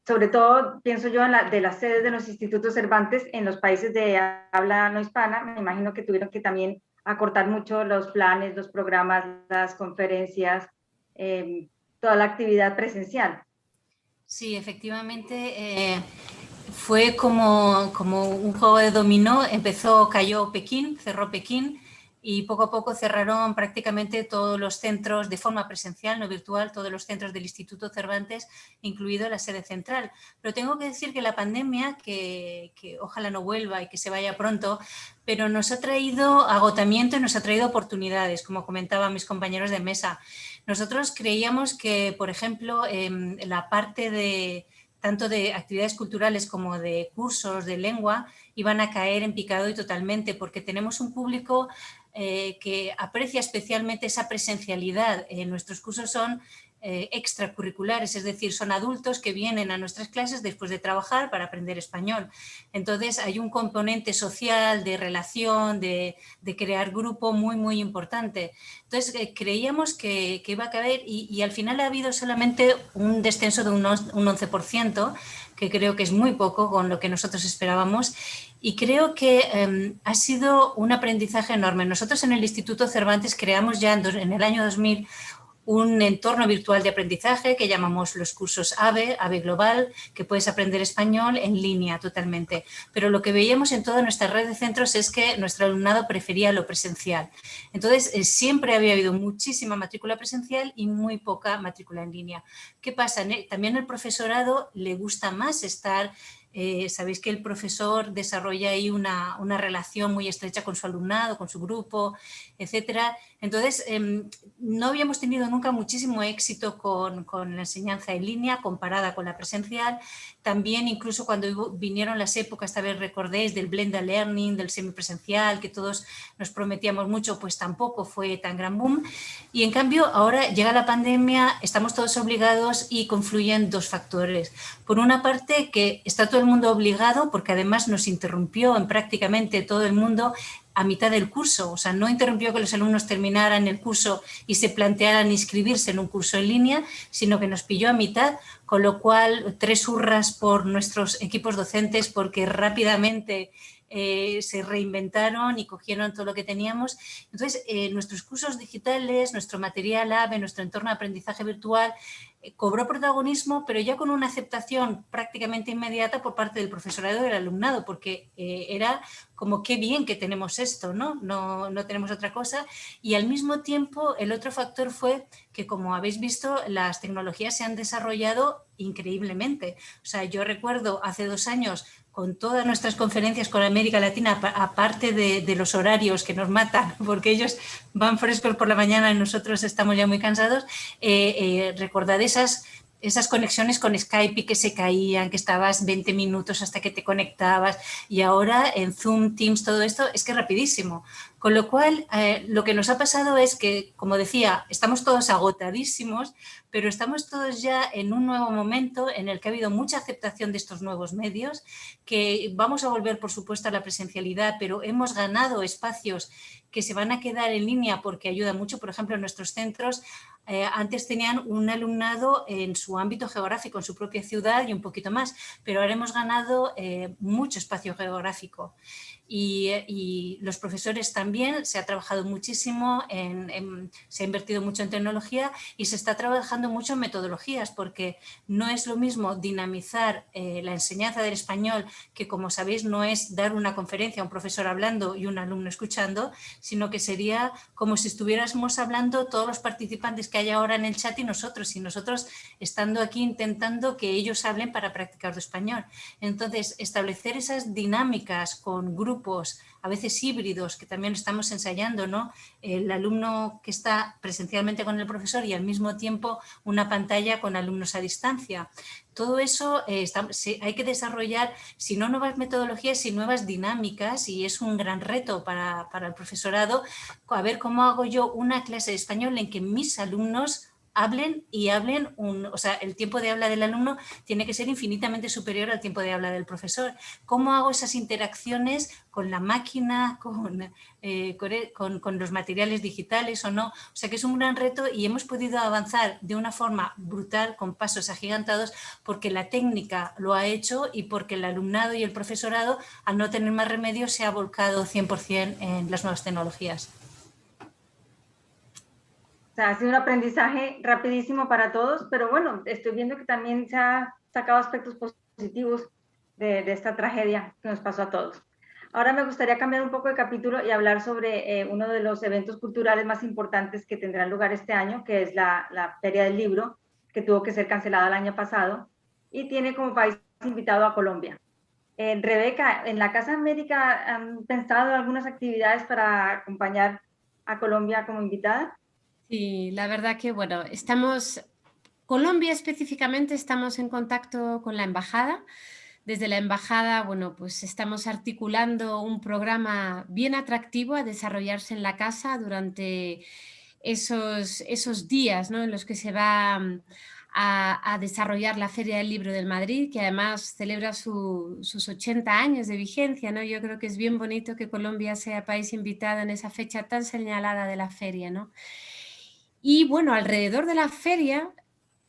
sobre todo, pienso yo, de las sedes de los institutos Cervantes en los países de habla no hispana. Me imagino que tuvieron que también acortar mucho los planes, los programas, las conferencias, toda la actividad presencial. Sí, efectivamente, fue como un juego de dominó. Cayó Pekín, cerró Pekín, y poco a poco cerraron prácticamente todos los centros de forma presencial, no virtual, todos los centros del Instituto Cervantes, incluido la sede central. Pero tengo que decir que la pandemia, que ojalá no vuelva y que se vaya pronto, pero nos ha traído agotamiento y nos ha traído oportunidades, como comentaban mis compañeros de mesa. Nosotros creíamos que, por ejemplo, la parte tanto de actividades culturales como de cursos de lengua iban a caer en picado y totalmente, porque tenemos un público que aprecia especialmente esa presencialidad. Nuestros cursos son extracurriculares, es decir, son adultos que vienen a nuestras clases después de trabajar para aprender español. Entonces hay un componente social, de relación, de crear grupo muy, muy importante. Entonces creíamos que iba a caer, y al final ha habido solamente un descenso de un 11%, que creo que es muy poco con lo que nosotros esperábamos, y creo que ha sido un aprendizaje enorme. Nosotros en el Instituto Cervantes creamos ya en el año 2000 un entorno virtual de aprendizaje que llamamos los cursos AVE Global, que puedes aprender español en línea totalmente. Pero lo que veíamos en toda nuestra red de centros es que nuestro alumnado prefería lo presencial. Entonces, siempre había habido muchísima matrícula presencial y muy poca matrícula en línea. ¿Qué pasa? También al profesorado le gusta más estar... sabéis que el profesor desarrolla ahí una relación muy estrecha con su alumnado, con su grupo, etcétera. Entonces, no habíamos tenido nunca muchísimo éxito con la enseñanza en línea comparada con la presencial. También, incluso cuando vinieron las épocas, tal vez recordéis, del blended learning, del semipresencial, que todos nos prometíamos mucho, pues tampoco fue tan gran boom. Y en cambio, ahora llega la pandemia, estamos todos obligados y confluyen dos factores. Por una parte, que está todo el mundo obligado, porque además nos interrumpió en prácticamente todo el mundo a mitad del curso, o sea, no interrumpió que los alumnos terminaran el curso y se plantearan inscribirse en un curso en línea, sino que nos pilló a mitad, con lo cual 3 hurras por nuestros equipos docentes, porque rápidamente se reinventaron y cogieron todo lo que teníamos. Entonces, nuestros cursos digitales, nuestro material AVE, nuestro entorno de aprendizaje virtual, cobró protagonismo, pero ya con una aceptación prácticamente inmediata por parte del profesorado y del alumnado, porque era como qué bien que tenemos esto, ¿no? No tenemos otra cosa. Y al mismo tiempo, el otro factor fue que, como habéis visto, las tecnologías se han desarrollado increíblemente. O sea, yo recuerdo hace 2 años, con todas nuestras conferencias con América Latina, aparte de los horarios que nos matan, porque ellos van frescos por la mañana y nosotros estamos ya muy cansados, recordad esas esas conexiones con Skype y que se caían, que estabas 20 minutos hasta que te conectabas, y ahora en Zoom, Teams, todo esto es que es rapidísimo. Con lo cual, lo que nos ha pasado es que, como decía, estamos todos agotadísimos, pero estamos todos ya en un nuevo momento en el que ha habido mucha aceptación de estos nuevos medios, que vamos a volver, por supuesto, a la presencialidad, pero hemos ganado espacios que se van a quedar en línea porque ayuda mucho. Por ejemplo, en nuestros centros antes tenían un alumnado en su ámbito geográfico, en su propia ciudad y un poquito más, pero ahora hemos ganado mucho espacio geográfico. Y los profesores también, se ha trabajado muchísimo, se ha invertido mucho en tecnología y se está trabajando mucho en metodologías, porque no es lo mismo dinamizar la enseñanza del español, que como sabéis no es dar una conferencia a un profesor hablando y un alumno escuchando, sino que sería como si estuviéramos hablando todos los participantes que hay ahora en el chat y nosotros estando aquí intentando que ellos hablen para practicar su español. Entonces, establecer esas dinámicas con grupos, a veces híbridos, que también estamos ensayando, ¿no? El alumno que está presencialmente con el profesor y al mismo tiempo una pantalla con alumnos a distancia. Todo eso hay que desarrollar, si no nuevas metodologías, sino nuevas dinámicas, y es un gran reto para el profesorado, a ver cómo hago yo una clase de español en que mis alumnos hablen, o sea, el tiempo de habla del alumno tiene que ser infinitamente superior al tiempo de habla del profesor. ¿Cómo hago esas interacciones con la máquina, con los materiales digitales o no? O sea, que es un gran reto y hemos podido avanzar de una forma brutal, con pasos agigantados, porque la técnica lo ha hecho y porque el alumnado y el profesorado, al no tener más remedio, se ha volcado 100% en las nuevas tecnologías. O sea, ha sido un aprendizaje rapidísimo para todos, pero bueno, estoy viendo que también se ha sacado aspectos positivos de esta tragedia que nos pasó a todos. Ahora me gustaría cambiar un poco de capítulo y hablar sobre uno de los eventos culturales más importantes que tendrán lugar este año, que es la Feria del Libro, que tuvo que ser cancelada el año pasado y tiene como país invitado a Colombia. Rebeca, ¿en la Casa América han pensado algunas actividades para acompañar a Colombia como invitada? Sí, la verdad que, bueno, Colombia específicamente, estamos en contacto con la embajada. Desde la embajada, bueno, pues estamos articulando un programa bien atractivo a desarrollarse en la casa durante esos días, ¿no?, en los que se va a desarrollar la Feria del Libro del Madrid, que además celebra sus 80 años de vigencia, ¿no? Yo creo que es bien bonito que Colombia sea país invitado en esa fecha tan señalada de la feria, ¿no? Y bueno, alrededor de la feria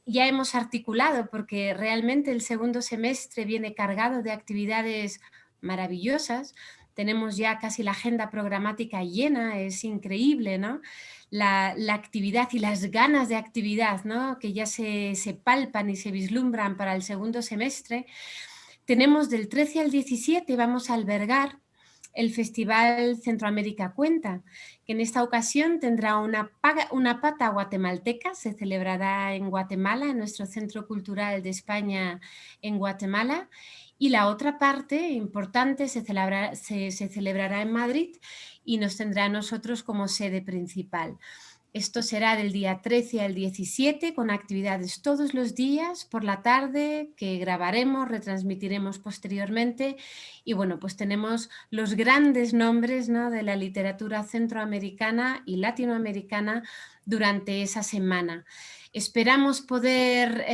ya hemos articulado, porque realmente el segundo semestre viene cargado de actividades maravillosas. Tenemos ya casi la agenda programática llena, es increíble, ¿no? La actividad y las ganas de actividad, ¿no?, que ya se palpan y se vislumbran para el segundo semestre. Tenemos del 13 al 17, vamos a albergar el Festival Centroamérica Cuenta, que en esta ocasión tendrá una pata guatemalteca, se celebrará en Guatemala, en nuestro Centro Cultural de España en Guatemala, y la otra parte importante se celebrará en Madrid y nos tendrá a nosotros como sede principal. Esto será del día 13 al 17, con actividades todos los días por la tarde que grabaremos, retransmitiremos posteriormente. Y bueno, pues tenemos los grandes nombres, ¿no?, de la literatura centroamericana y latinoamericana durante esa semana. Esperamos poder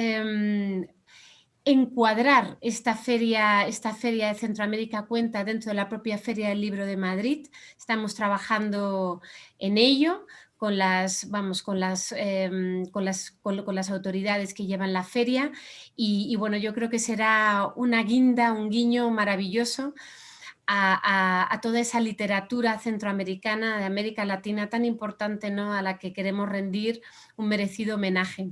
encuadrar esta feria de Centroamérica Cuenta dentro de la propia Feria del Libro de Madrid. Estamos trabajando en ello con las autoridades que llevan la feria y bueno, yo creo que será una guinda, un guiño maravilloso a toda esa literatura centroamericana, de América Latina, tan importante, ¿no?, a la que queremos rendir un merecido homenaje.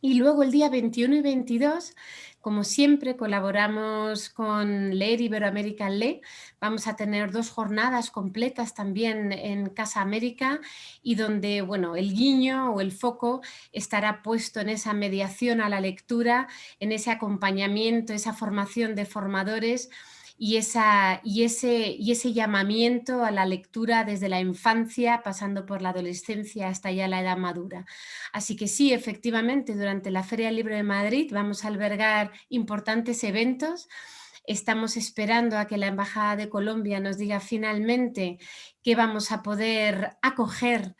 Y luego el día 21 y 22, como siempre, colaboramos con Leer Iberoamérica Lee. Vamos a tener 2 jornadas completas también en Casa América, y donde, bueno, el guiño o el foco estará puesto en esa mediación a la lectura, en ese acompañamiento, esa formación de formadores y ese llamamiento a la lectura desde la infancia, pasando por la adolescencia hasta ya la edad madura. Así que sí, efectivamente, durante la Feria del Libro de Madrid vamos a albergar importantes eventos. Estamos esperando a que la Embajada de Colombia nos diga finalmente qué vamos a poder acoger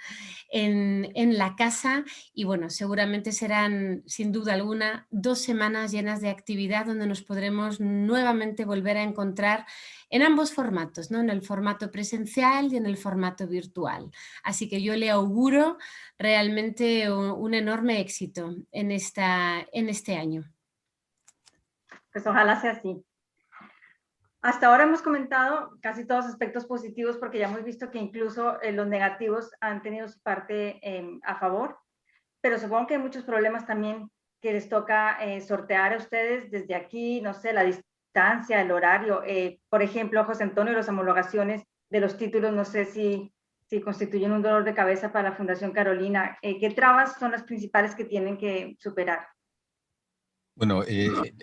en la casa, y bueno, seguramente serán sin duda alguna 2 semanas llenas de actividad donde nos podremos nuevamente volver a encontrar en ambos formatos, ¿no? En el formato presencial y en el formato virtual. Así que yo le auguro realmente un enorme éxito en este año. Pues ojalá sea así. Hasta ahora hemos comentado casi todos los aspectos positivos, porque ya hemos visto que incluso los negativos han tenido su parte a favor, pero supongo que hay muchos problemas también que les toca sortear a ustedes desde aquí, no sé, la distancia, el horario. Por ejemplo, José Antonio, las homologaciones de los títulos, no sé si constituyen un dolor de cabeza para la Fundación Carolina. ¿Qué trabas son las principales que tienen que superar? Bueno,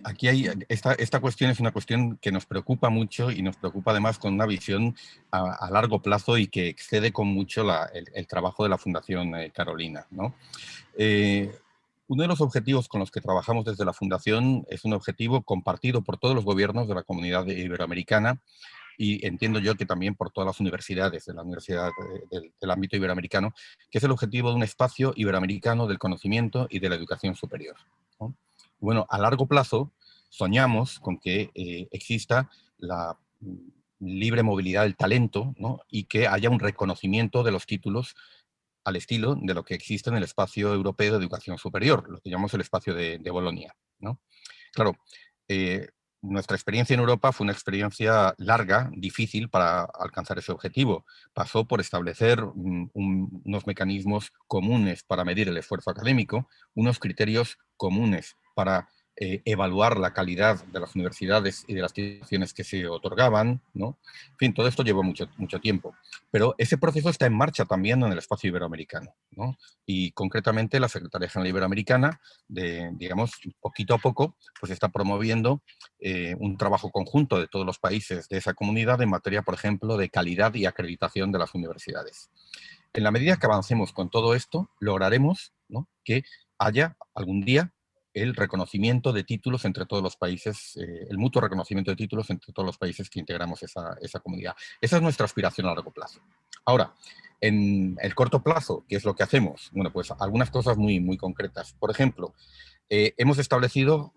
aquí hay, esta cuestión es una cuestión que nos preocupa mucho y nos preocupa además con una visión a largo plazo y que excede con mucho el trabajo de la Fundación Carolina, ¿no? Uno de los objetivos con los que trabajamos desde la Fundación es un objetivo compartido por todos los gobiernos de la comunidad iberoamericana, y entiendo yo que también por todas las universidades de la universidad del ámbito iberoamericano, que es el objetivo de un espacio iberoamericano del conocimiento y de la educación superior, ¿no? Bueno, a largo plazo soñamos con que exista la libre movilidad del talento, ¿no? Y que haya un reconocimiento de los títulos al estilo de lo que existe en el espacio europeo de educación superior, lo que llamamos el espacio de Bolonia, ¿no? Claro, nuestra experiencia en Europa fue una experiencia larga, difícil para alcanzar ese objetivo. Pasó por establecer unos mecanismos comunes para medir el esfuerzo académico, unos criterios comunes para evaluar la calidad de las universidades y de las titulaciones que se otorgaban, ¿no? En fin, todo esto llevó mucho tiempo. Pero ese proceso está en marcha también en el espacio iberoamericano, ¿no? Y concretamente la Secretaría General Iberoamericana, digamos, poquito a poco, pues está promoviendo un trabajo conjunto de todos los países de esa comunidad en materia, por ejemplo, de calidad y acreditación de las universidades. En la medida que avancemos con todo esto, lograremos, ¿no?, que haya algún día el reconocimiento de títulos entre todos los países, el mutuo reconocimiento de títulos entre todos los países que integramos esa comunidad. Esa es nuestra aspiración a largo plazo. Ahora, en el corto plazo, ¿qué es lo que hacemos? Bueno, pues algunas cosas muy concretas. Por ejemplo, hemos establecido,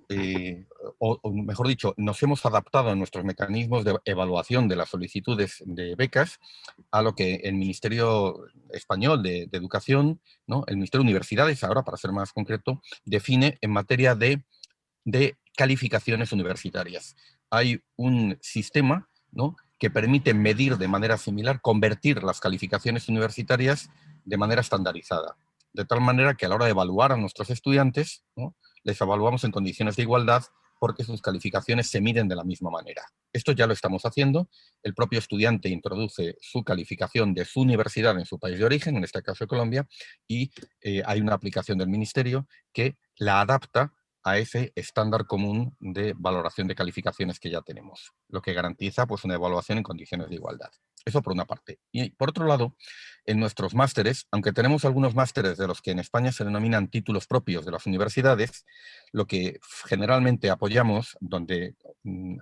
o mejor dicho, nos hemos adaptado a nuestros mecanismos de evaluación de las solicitudes de becas a lo que el Ministerio Español de Educación, ¿no?, el Ministerio de Universidades, ahora para ser más concreto, define en materia de calificaciones universitarias. Hay un sistema, ¿no?, que permite medir de manera similar, convertir las calificaciones universitarias de manera estandarizada. De tal manera que a la hora de evaluar a nuestros estudiantes, ¿no?, les evaluamos en condiciones de igualdad porque sus calificaciones se miden de la misma manera. Esto ya lo estamos haciendo. El propio estudiante introduce su calificación de su universidad en su país de origen, en este caso Colombia, y hay una aplicación del Ministerio que la adapta a ese estándar común de valoración de calificaciones que ya tenemos, lo que garantiza pues una evaluación en condiciones de igualdad. Eso por una parte. Y por otro lado, en nuestros másteres, aunque tenemos algunos másteres de los que en España se denominan títulos propios de las universidades, lo que generalmente apoyamos, donde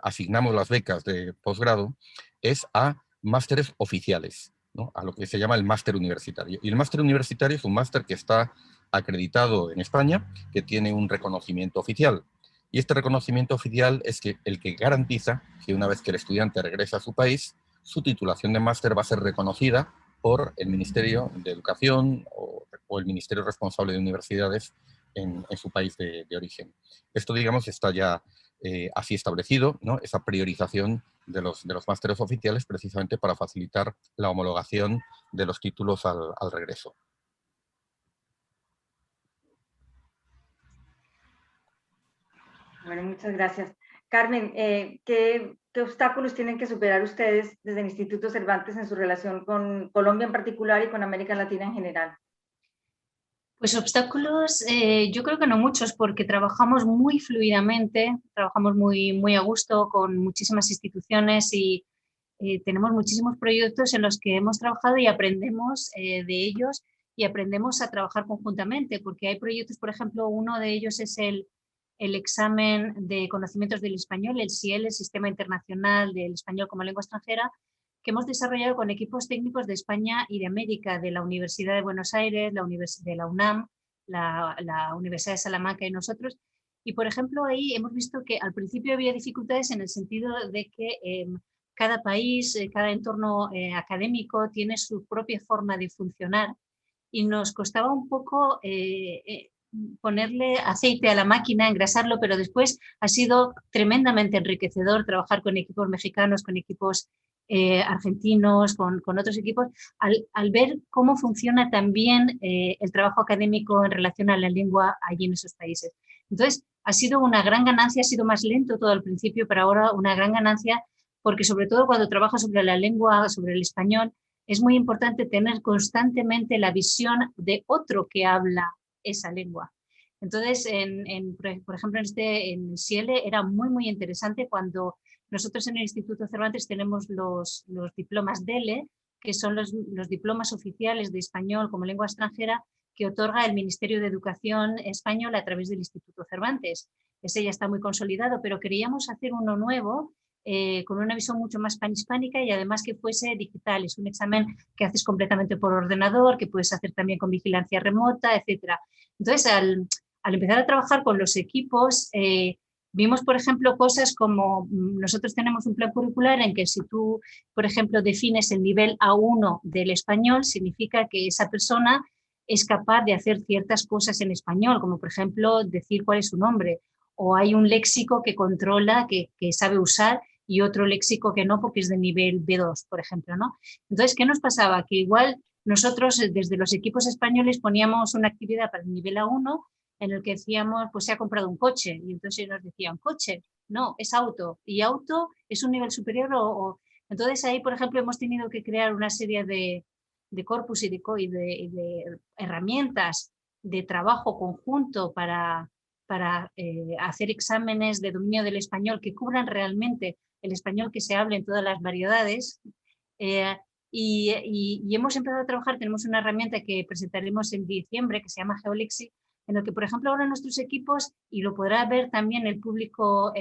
asignamos las becas de posgrado, es a másteres oficiales, ¿no?, a lo que se llama el máster universitario. Y el máster universitario es un máster que está acreditado en España, que tiene un reconocimiento oficial. Y este reconocimiento oficial es el que garantiza que una vez que el estudiante regresa a su país, su titulación de máster va a ser reconocida por el Ministerio de Educación o el Ministerio responsable de universidades en su país de origen. Esto, digamos, está ya así establecido, ¿no?, esa priorización de los másteres oficiales precisamente para facilitar la homologación de los títulos al regreso. Bueno, muchas gracias. Carmen, ¿qué obstáculos tienen que superar ustedes desde el Instituto Cervantes en su relación con Colombia en particular y con América Latina en general? Pues obstáculos, yo creo que no muchos, porque trabajamos muy fluidamente, trabajamos muy a gusto con muchísimas instituciones y tenemos muchísimos proyectos en los que hemos trabajado y aprendemos de ellos y aprendemos a trabajar conjuntamente, porque hay proyectos, por ejemplo, uno de ellos es el examen de conocimientos del español, el SIEL, el Sistema Internacional del Español como Lengua Extranjera, que hemos desarrollado con equipos técnicos de España y de América, de la Universidad de Buenos Aires, de la UNAM, la Universidad de Salamanca y nosotros. Y, por ejemplo, ahí hemos visto que al principio había dificultades en el sentido de que cada país, cada entorno académico tiene su propia forma de funcionar y nos costaba un poco ponerle aceite a la máquina, engrasarlo, pero después ha sido tremendamente enriquecedor trabajar con equipos mexicanos, con equipos argentinos, con otros equipos, al ver cómo funciona también el trabajo académico en relación a la lengua allí en esos países. Entonces, ha sido una gran ganancia, ha sido más lento todo al principio, pero ahora una gran ganancia, porque sobre todo cuando trabajas sobre la lengua, sobre el español, es muy importante tener constantemente la visión de otro que habla esa lengua. Entonces, por ejemplo, en SIEL era muy interesante cuando nosotros en el Instituto Cervantes tenemos los diplomas DELE, que son los diplomas oficiales de español como lengua extranjera que otorga el Ministerio de Educación español a través del Instituto Cervantes. Ese ya está muy consolidado, pero queríamos hacer uno nuevo con una visión mucho más panhispánica y además que fuese digital. Es un examen que haces completamente por ordenador, que puedes hacer también con vigilancia remota, etc. Entonces, al empezar a trabajar con los equipos, vimos, por ejemplo, cosas como nosotros tenemos un plan curricular en que si tú, por ejemplo, defines el nivel A1 del español, significa que esa persona es capaz de hacer ciertas cosas en español, como por ejemplo decir cuál es su nombre, o hay un léxico que controla, que sabe usar, y otro léxico que no, porque es de nivel B2, por ejemplo, ¿no? Entonces, ¿qué nos pasaba? Que igual nosotros desde los equipos españoles poníamos una actividad para el nivel A1 en el que decíamos, pues se ha comprado un coche, y entonces nos decían, ¿coche? No, es auto, y auto es un nivel superior Entonces ahí, por ejemplo, hemos tenido que crear una serie de corpus y de herramientas de trabajo conjunto para hacer exámenes de dominio del español que cubran realmente el español que se habla en todas las variedades. Y hemos empezado a trabajar, tenemos una herramienta que presentaremos en diciembre que se llama Geolexi, en el que, por ejemplo, ahora nuestros equipos, y lo podrá ver también el público,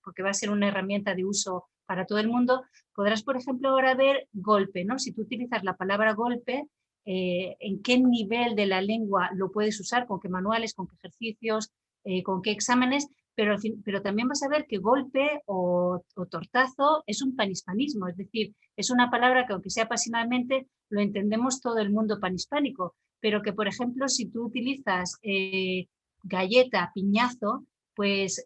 porque va a ser una herramienta de uso para todo el mundo, podrás, por ejemplo, ahora ver golpe, ¿no? Si tú utilizas la palabra golpe, en qué nivel de la lengua lo puedes usar, con qué manuales, con qué ejercicios, con qué exámenes, pero también vas a ver que golpe o tortazo es un panhispanismo, es decir, es una palabra que aunque sea apasionadamente, lo entendemos todo el mundo panhispánico, pero que, por ejemplo, si tú utilizas galleta, piñazo, pues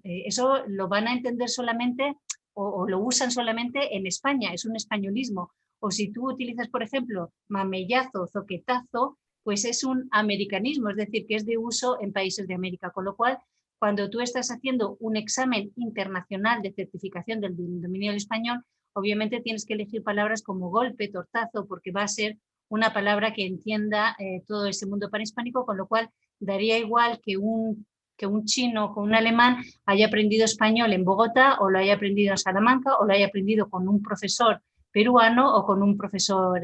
eso lo van a entender solamente o lo usan solamente en España, es un españolismo. O si tú utilizas, por ejemplo, mamellazo, zoquetazo, pues es un americanismo, es decir, que es de uso en países de América, con lo cual, cuando tú estás haciendo un examen internacional de certificación del dominio del español, obviamente tienes que elegir palabras como golpe, tortazo, porque va a ser una palabra que entienda todo ese mundo panhispánico, con lo cual daría igual que un chino o un alemán haya aprendido español en Bogotá o lo haya aprendido en Salamanca o lo haya aprendido con un profesor peruano o con un profesor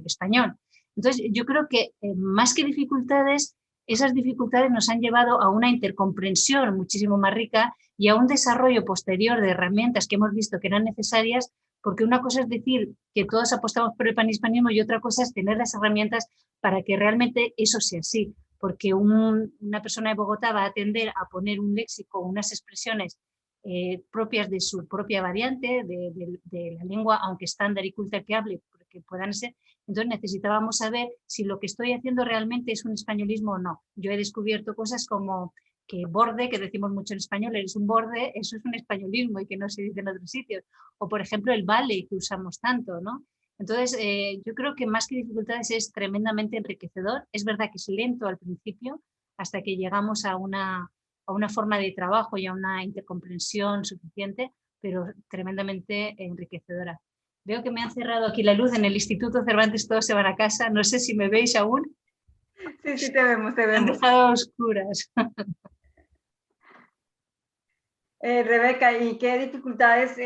español. Entonces, yo creo que más que dificultades, esas dificultades nos han llevado a una intercomprensión muchísimo más rica y a un desarrollo posterior de herramientas que hemos visto que eran necesarias, porque una cosa es decir que todos apostamos por el panhispanismo y otra cosa es tener las herramientas para que realmente eso sea así, porque una persona de Bogotá va a tender a poner un léxico, unas expresiones propias de su propia variante, de la lengua, aunque estándar y culta que hable, porque puedan ser. Entonces necesitábamos saber si lo que estoy haciendo realmente es un españolismo o no. Yo he descubierto cosas como que borde, que decimos mucho en español, eres un borde, eso es un españolismo y que no se dice en otros sitios. O por ejemplo el vale, que usamos tanto, ¿no? Entonces yo creo que más que dificultades es tremendamente enriquecedor. Es verdad que es lento al principio, hasta que llegamos a una forma de trabajo y a una intercomprensión suficiente, pero tremendamente enriquecedora. Veo que me han cerrado aquí la luz en el Instituto Cervantes, todos se van a casa, no sé si me veis aún. Sí, sí, te vemos, te Han vemos. dejado a oscuras. Rebeca, ¿y qué dificultades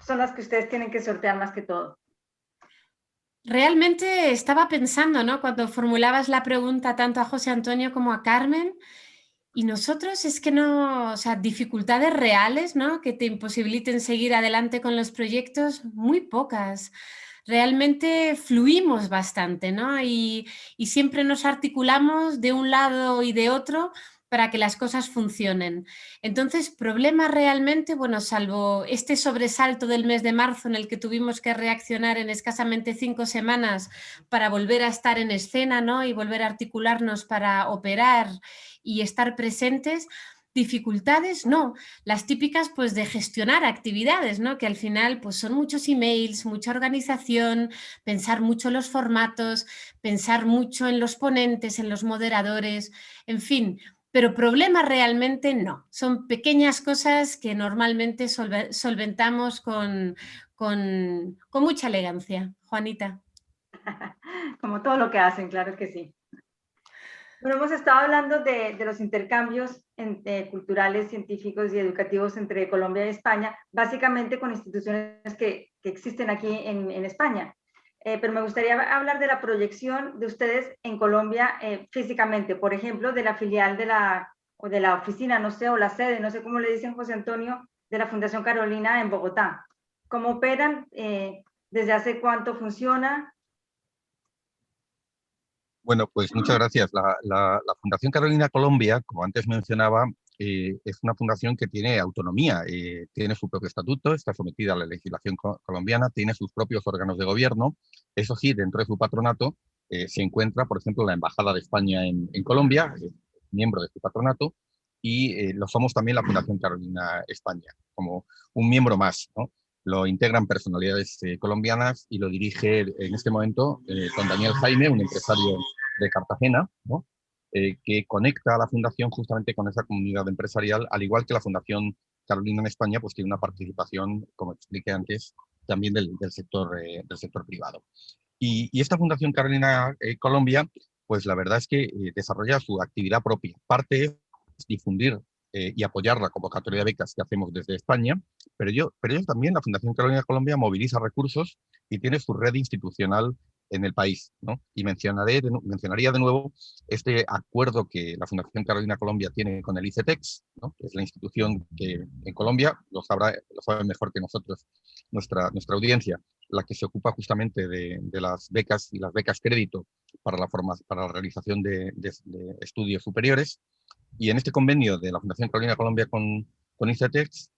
son las que ustedes tienen que sortear más que todo? Realmente estaba pensando, ¿no? Cuando formulabas la pregunta tanto a José Antonio como a Carmen, y nosotros es que no, o sea, dificultades reales, ¿no? Que te imposibiliten seguir adelante con los proyectos, muy pocas. Realmente fluimos bastante, ¿no? Y siempre nos articulamos de un lado y de otro para que las cosas funcionen. Entonces, problemas realmente, bueno, salvo este sobresalto del mes de marzo en el que tuvimos que reaccionar en escasamente 5 semanas para volver a estar en escena, ¿no? Y volver a articularnos para operar y estar presentes. Dificultades, no, las típicas pues de gestionar actividades, ¿no? Que al final pues son muchos emails, mucha organización, pensar mucho en los formatos, pensar mucho en los ponentes, en los moderadores, en fin, pero problemas realmente no, son pequeñas cosas que normalmente solventamos con mucha elegancia. Juanita. Como todo lo que hacen, claro que sí. Bueno, hemos estado hablando de los intercambios culturales, científicos y educativos entre Colombia y España, básicamente con instituciones que existen aquí en España. Pero me gustaría hablar de la proyección de ustedes en Colombia físicamente, por ejemplo, de la filial o de la oficina, no sé, o la sede, no sé cómo le dicen José Antonio, de la Fundación Carolina en Bogotá. ¿Cómo operan? ¿Desde hace cuánto funciona? Bueno, pues muchas gracias. La Fundación Carolina Colombia, como antes mencionaba, es una fundación que tiene autonomía, tiene su propio estatuto, está sometida a la legislación colombiana, tiene sus propios órganos de gobierno. Eso sí, dentro de su patronato se encuentra, por ejemplo, la Embajada de España en Colombia, miembro de su patronato, y lo somos también la Fundación Carolina España, como un miembro más, ¿no? Lo integran personalidades colombianas y lo dirige en este momento don Daniel Jaime, un empresario de Cartagena, ¿no? Que conecta a la fundación justamente con esa comunidad empresarial, al igual que la Fundación Carolina en España, pues tiene una participación, como expliqué antes, también del sector privado. Y esta Fundación Carolina Colombia, pues la verdad es que desarrolla su actividad propia. Parte es difundir y apoyar la convocatoria de becas que hacemos desde España, pero ellos también, la Fundación Carolina Colombia, moviliza recursos y tiene su red institucional en el país, ¿no? Y mencionaría de nuevo este acuerdo que la Fundación Carolina Colombia tiene con el ICETEX, ¿no? Que es la institución que en Colombia, lo saben mejor que nosotros, nuestra audiencia, la que se ocupa justamente de las becas y las becas crédito para la realización de estudios superiores. Y en este convenio de la Fundación Carolina Colombia con ICETEX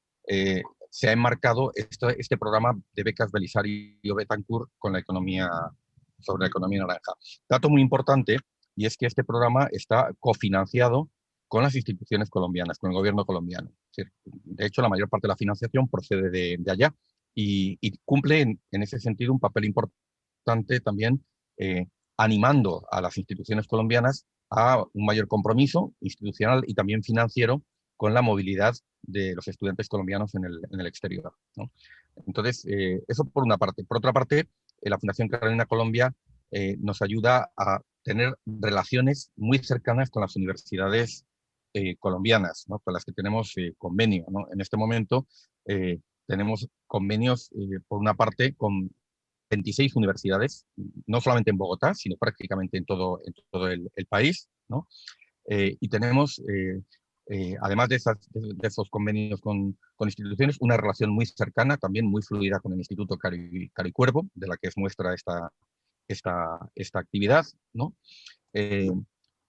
se ha enmarcado este programa de becas Belisario Betancourt sobre la economía naranja. Dato muy importante, y es que este programa está cofinanciado con las instituciones colombianas, con el gobierno colombiano. De hecho, la mayor parte de la financiación procede de allá y cumple en ese sentido un papel importante también animando a las instituciones colombianas a un mayor compromiso institucional y también financiero con la movilidad de los estudiantes colombianos en el exterior, ¿no? Entonces, eso por una parte. Por otra parte, la Fundación Carolina Colombia nos ayuda a tener relaciones muy cercanas con las universidades colombianas, ¿no? Con las que tenemos convenio, ¿no? En este momento tenemos convenios, por una parte, con 26 universidades, no solamente en Bogotá, sino prácticamente en todo el país, ¿no? Y tenemos, además de esos convenios con instituciones, una relación muy cercana, también muy fluida con el Instituto Caricuervo, de la que es muestra esta actividad, ¿no?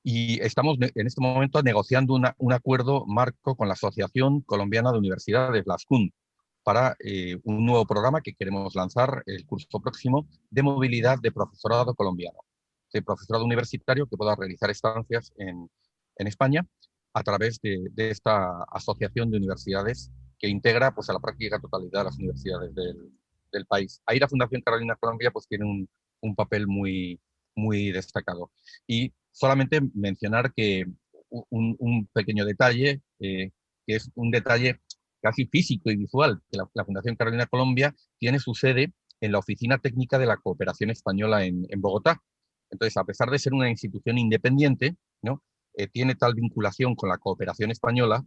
Y estamos en este momento negociando un acuerdo marco con la Asociación Colombiana de Universidades, la ASCUN, para un nuevo programa que queremos lanzar el curso próximo de movilidad de profesorado colombiano, de profesorado universitario que pueda realizar estancias en España a través de esta asociación de universidades que integra pues, a la práctica totalidad de las universidades del país. Ahí la Fundación Carolina Colombia pues, tiene un papel muy, muy destacado. Y solamente mencionar que un pequeño detalle, que es un detalle casi físico y visual, que la Fundación Carolina Colombia tiene su sede en la Oficina Técnica de la Cooperación Española en Bogotá. Entonces, a pesar de ser una institución independiente, ¿no? Tiene tal vinculación con la cooperación española,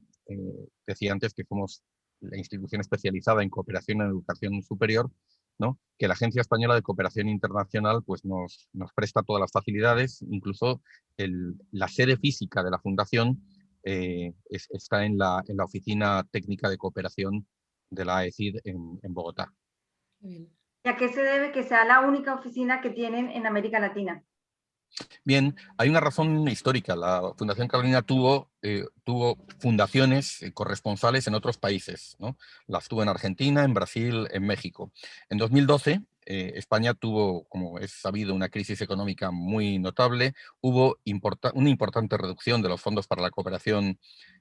decía antes que somos la institución especializada en cooperación en educación superior, ¿no? Que la Agencia Española de Cooperación Internacional pues nos presta todas las facilidades, incluso la sede física de la Fundación está en la Oficina Técnica de Cooperación de la AECID en Bogotá. ¿Y a qué se debe que sea la única oficina que tienen en América Latina? Bien, hay una razón histórica. La Fundación Carolina tuvo fundaciones corresponsales en otros países, ¿no? Las tuvo en Argentina, en Brasil, en México. En 2012, España tuvo, como es sabido, una crisis económica muy notable. Hubo una importante reducción de los fondos para la cooperación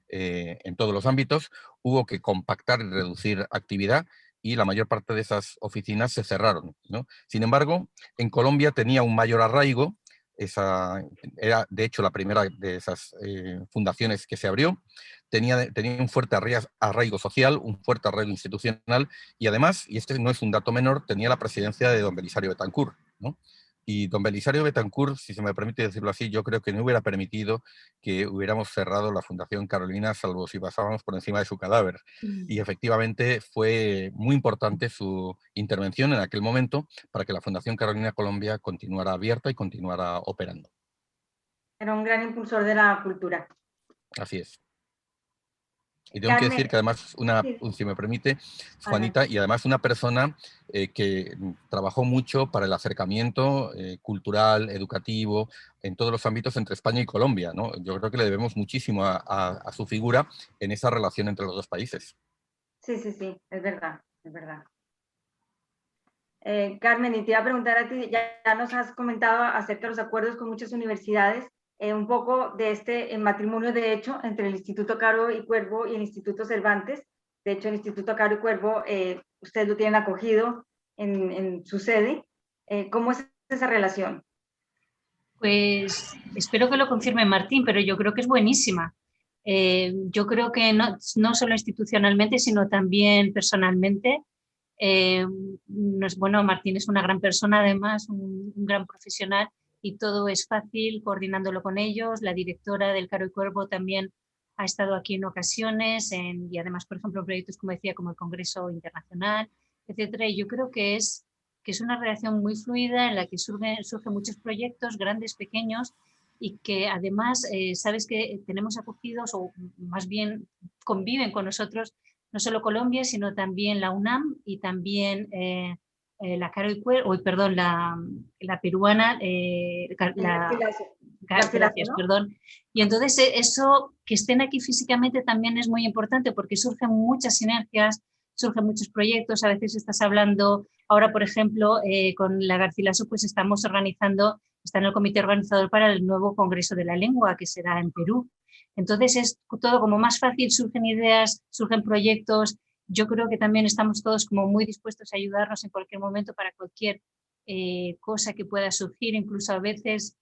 en todos los ámbitos. Hubo que compactar y reducir actividad y la mayor parte de esas oficinas se cerraron, ¿no? Sin embargo, en Colombia tenía un mayor arraigo. Era, de hecho, la primera de esas fundaciones que se abrió. Tenía un fuerte arraigo social, un fuerte arraigo institucional y además, y este no es un dato menor, tenía la presidencia de don Belisario Betancur, ¿no? Y don Belisario Betancur, si se me permite decirlo así, yo creo que no hubiera permitido que hubiéramos cerrado la Fundación Carolina, salvo si pasábamos por encima de su cadáver. Y efectivamente fue muy importante su intervención en aquel momento para que la Fundación Carolina Colombia continuara abierta y continuara operando. Era un gran impulsor de la cultura. Así es. Y tengo que decir que además, si me permite, Juanita, y además una persona que trabajó mucho para el acercamiento cultural, educativo, en todos los ámbitos entre España y Colombia, ¿no? Yo creo que le debemos muchísimo a su figura en esa relación entre los dos países. Sí, sí, sí, es verdad, es verdad. Carmen, y te iba a preguntar a ti, ya nos has comentado acerca de los acuerdos con muchas universidades, un poco de este matrimonio de hecho entre el Instituto Caro y Cuervo y el Instituto Cervantes. De hecho, el Instituto Caro y Cuervo, ustedes lo tienen acogido en su sede. ¿Cómo es esa relación? Pues espero que lo confirme Martín, pero yo creo que es buenísima. Yo creo que no solo institucionalmente, sino también personalmente. Bueno, Martín es una gran persona, además, un gran profesional, y todo es fácil coordinándolo con ellos. La directora del Caro y Cuervo también ha estado aquí en ocasiones y además, por ejemplo, proyectos, como decía, como el Congreso Internacional, etcétera. Y yo creo que es una relación muy fluida en la que surgen muchos proyectos, grandes, pequeños, y que además, sabes que tenemos acogidos, o más bien conviven con nosotros, no solo Colombia, sino también la UNAM y también la Caro y Cuervo, la peruana, gracias, ¿no? perdón. Y entonces eso, que estén aquí físicamente también es muy importante porque surgen muchas sinergias, surgen muchos proyectos. A veces estás hablando, ahora por ejemplo, con la Garcilaso, pues estamos organizando, está en el comité organizador para el nuevo Congreso de la Lengua, que será en Perú. Entonces es todo como más fácil, surgen ideas, surgen proyectos. Yo creo que también estamos todos como muy dispuestos a ayudarnos en cualquier momento para cualquier cosa que pueda surgir. Incluso a veces,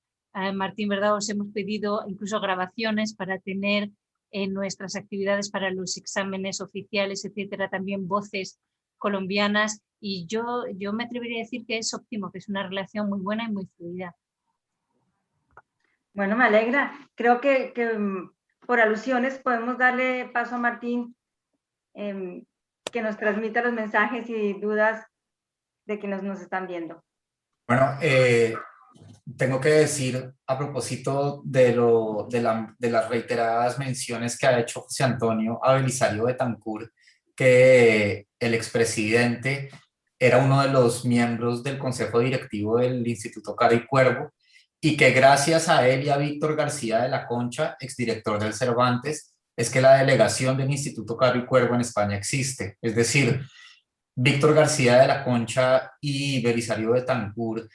Martín, ¿verdad? Os hemos pedido incluso grabaciones para tener en nuestras actividades para los exámenes oficiales, etcétera, también voces colombianas. Y yo me atrevería a decir que es óptimo, que es una relación muy buena y muy fluida. Bueno, me alegra. Creo que por alusiones podemos darle paso a Martín, que nos transmita los mensajes y dudas de quienes nos están viendo. Bueno, tengo que decir a propósito de las reiteradas menciones que ha hecho José Antonio a Belisario Betancur, que el expresidente era uno de los miembros del consejo directivo del Instituto Caro y Cuervo, y que gracias a él y a Víctor García de la Concha, exdirector del Cervantes, es que la delegación del Instituto Caro y Cuervo en España existe. Es decir, Víctor García de la Concha y Belisario Betancur,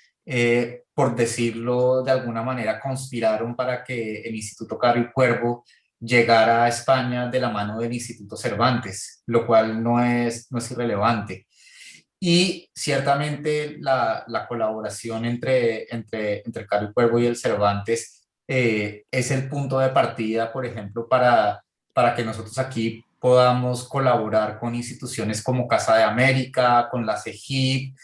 por decirlo de alguna manera, conspiraron para que el Instituto Caro y Cuervo llegara a España de la mano del Instituto Cervantes, lo cual no es irrelevante. Y ciertamente la colaboración entre Caro y Cuervo y el Cervantes es el punto de partida, por ejemplo, para que nosotros aquí podamos colaborar con instituciones como Casa de América, con la CEGIP,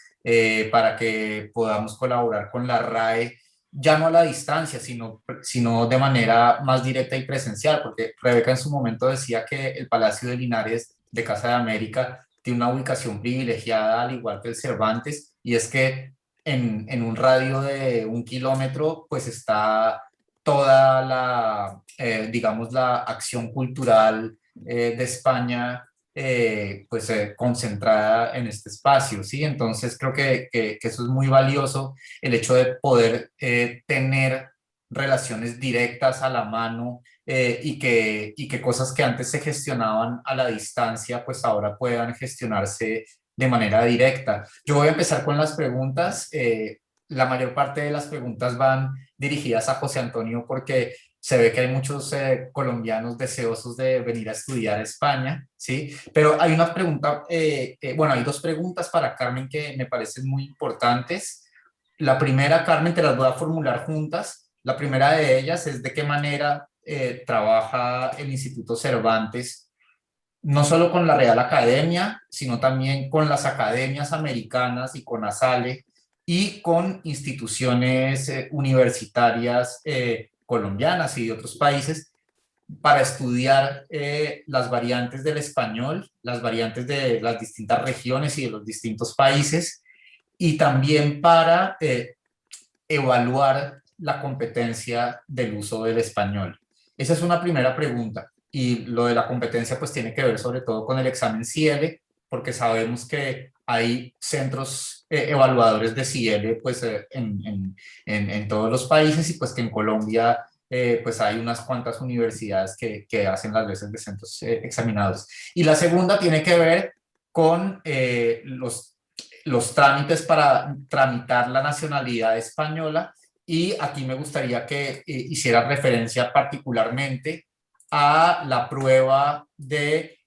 para que podamos colaborar con la RAE ya no a la distancia, sino de manera más directa y presencial, porque Rebeca en su momento decía que el Palacio de Linares de Casa de América tiene una ubicación privilegiada, al igual que el Cervantes, y es que en un radio de 1 kilómetro, pues está toda la, digamos, la acción cultural de España, pues concentrada en este espacio, ¿sí? Entonces creo que eso es muy valioso, el hecho de poder tener relaciones directas a la mano, y que cosas que antes se gestionaban a la distancia, pues ahora puedan gestionarse de manera directa. Yo voy a empezar con las preguntas. La mayor parte de las preguntas van dirigidas a José Antonio porque se ve que hay muchos colombianos deseosos de venir a estudiar a España, ¿sí? Pero hay una pregunta, bueno, hay dos preguntas para Carmen que me parecen muy importantes. La primera, Carmen, te las voy a formular juntas. La primera de ellas es de qué manera trabaja el Instituto Cervantes, no solo con la Real Academia, sino también con las academias americanas y con ASALE y con instituciones universitarias colombianas y de otros países para estudiar las variantes del español, las variantes de las distintas regiones y de los distintos países, y también para evaluar la competencia del uso del español. Esa es una primera pregunta. Y lo de la competencia pues tiene que ver sobre todo con el examen CIELE, porque sabemos que hay centros evaluadores de CIELE pues en todos los países, y pues que en Colombia pues hay unas cuantas universidades que hacen las veces de centros examinados. Y la segunda tiene que ver con los trámites para tramitar la nacionalidad española, y aquí me gustaría que hiciera referencia particularmente a la prueba de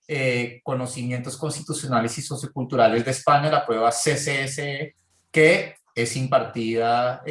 conocimientos constitucionales y socioculturales de España, la prueba CCSE, que es impartida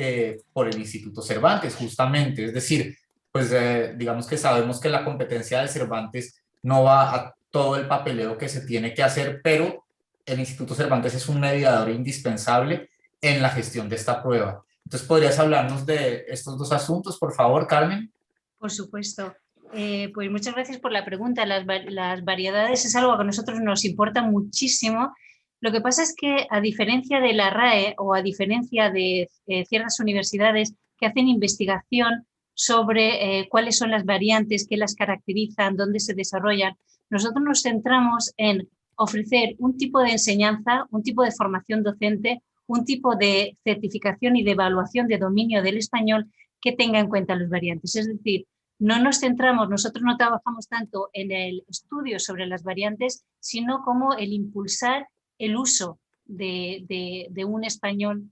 por el Instituto Cervantes, justamente. Es decir, pues digamos que sabemos que la competencia de Cervantes no va a todo el papeleo que se tiene que hacer, pero el Instituto Cervantes es un mediador indispensable en la gestión de esta prueba. Entonces, ¿podrías hablarnos de estos dos asuntos, por favor, Carmen? Por supuesto. Pues muchas gracias por la pregunta. Las variedades es algo que a nosotros nos importa muchísimo. Lo que pasa es que, a diferencia de la RAE o a diferencia de ciertas universidades que hacen investigación sobre cuáles son las variantes, qué las caracterizan, dónde se desarrollan, nosotros nos centramos en ofrecer un tipo de enseñanza, un tipo de formación docente, un tipo de certificación y de evaluación de dominio del español que tenga en cuenta las variantes. Es decir, no nos centramos, nosotros no trabajamos tanto en el estudio sobre las variantes, sino como el impulsar el uso de un español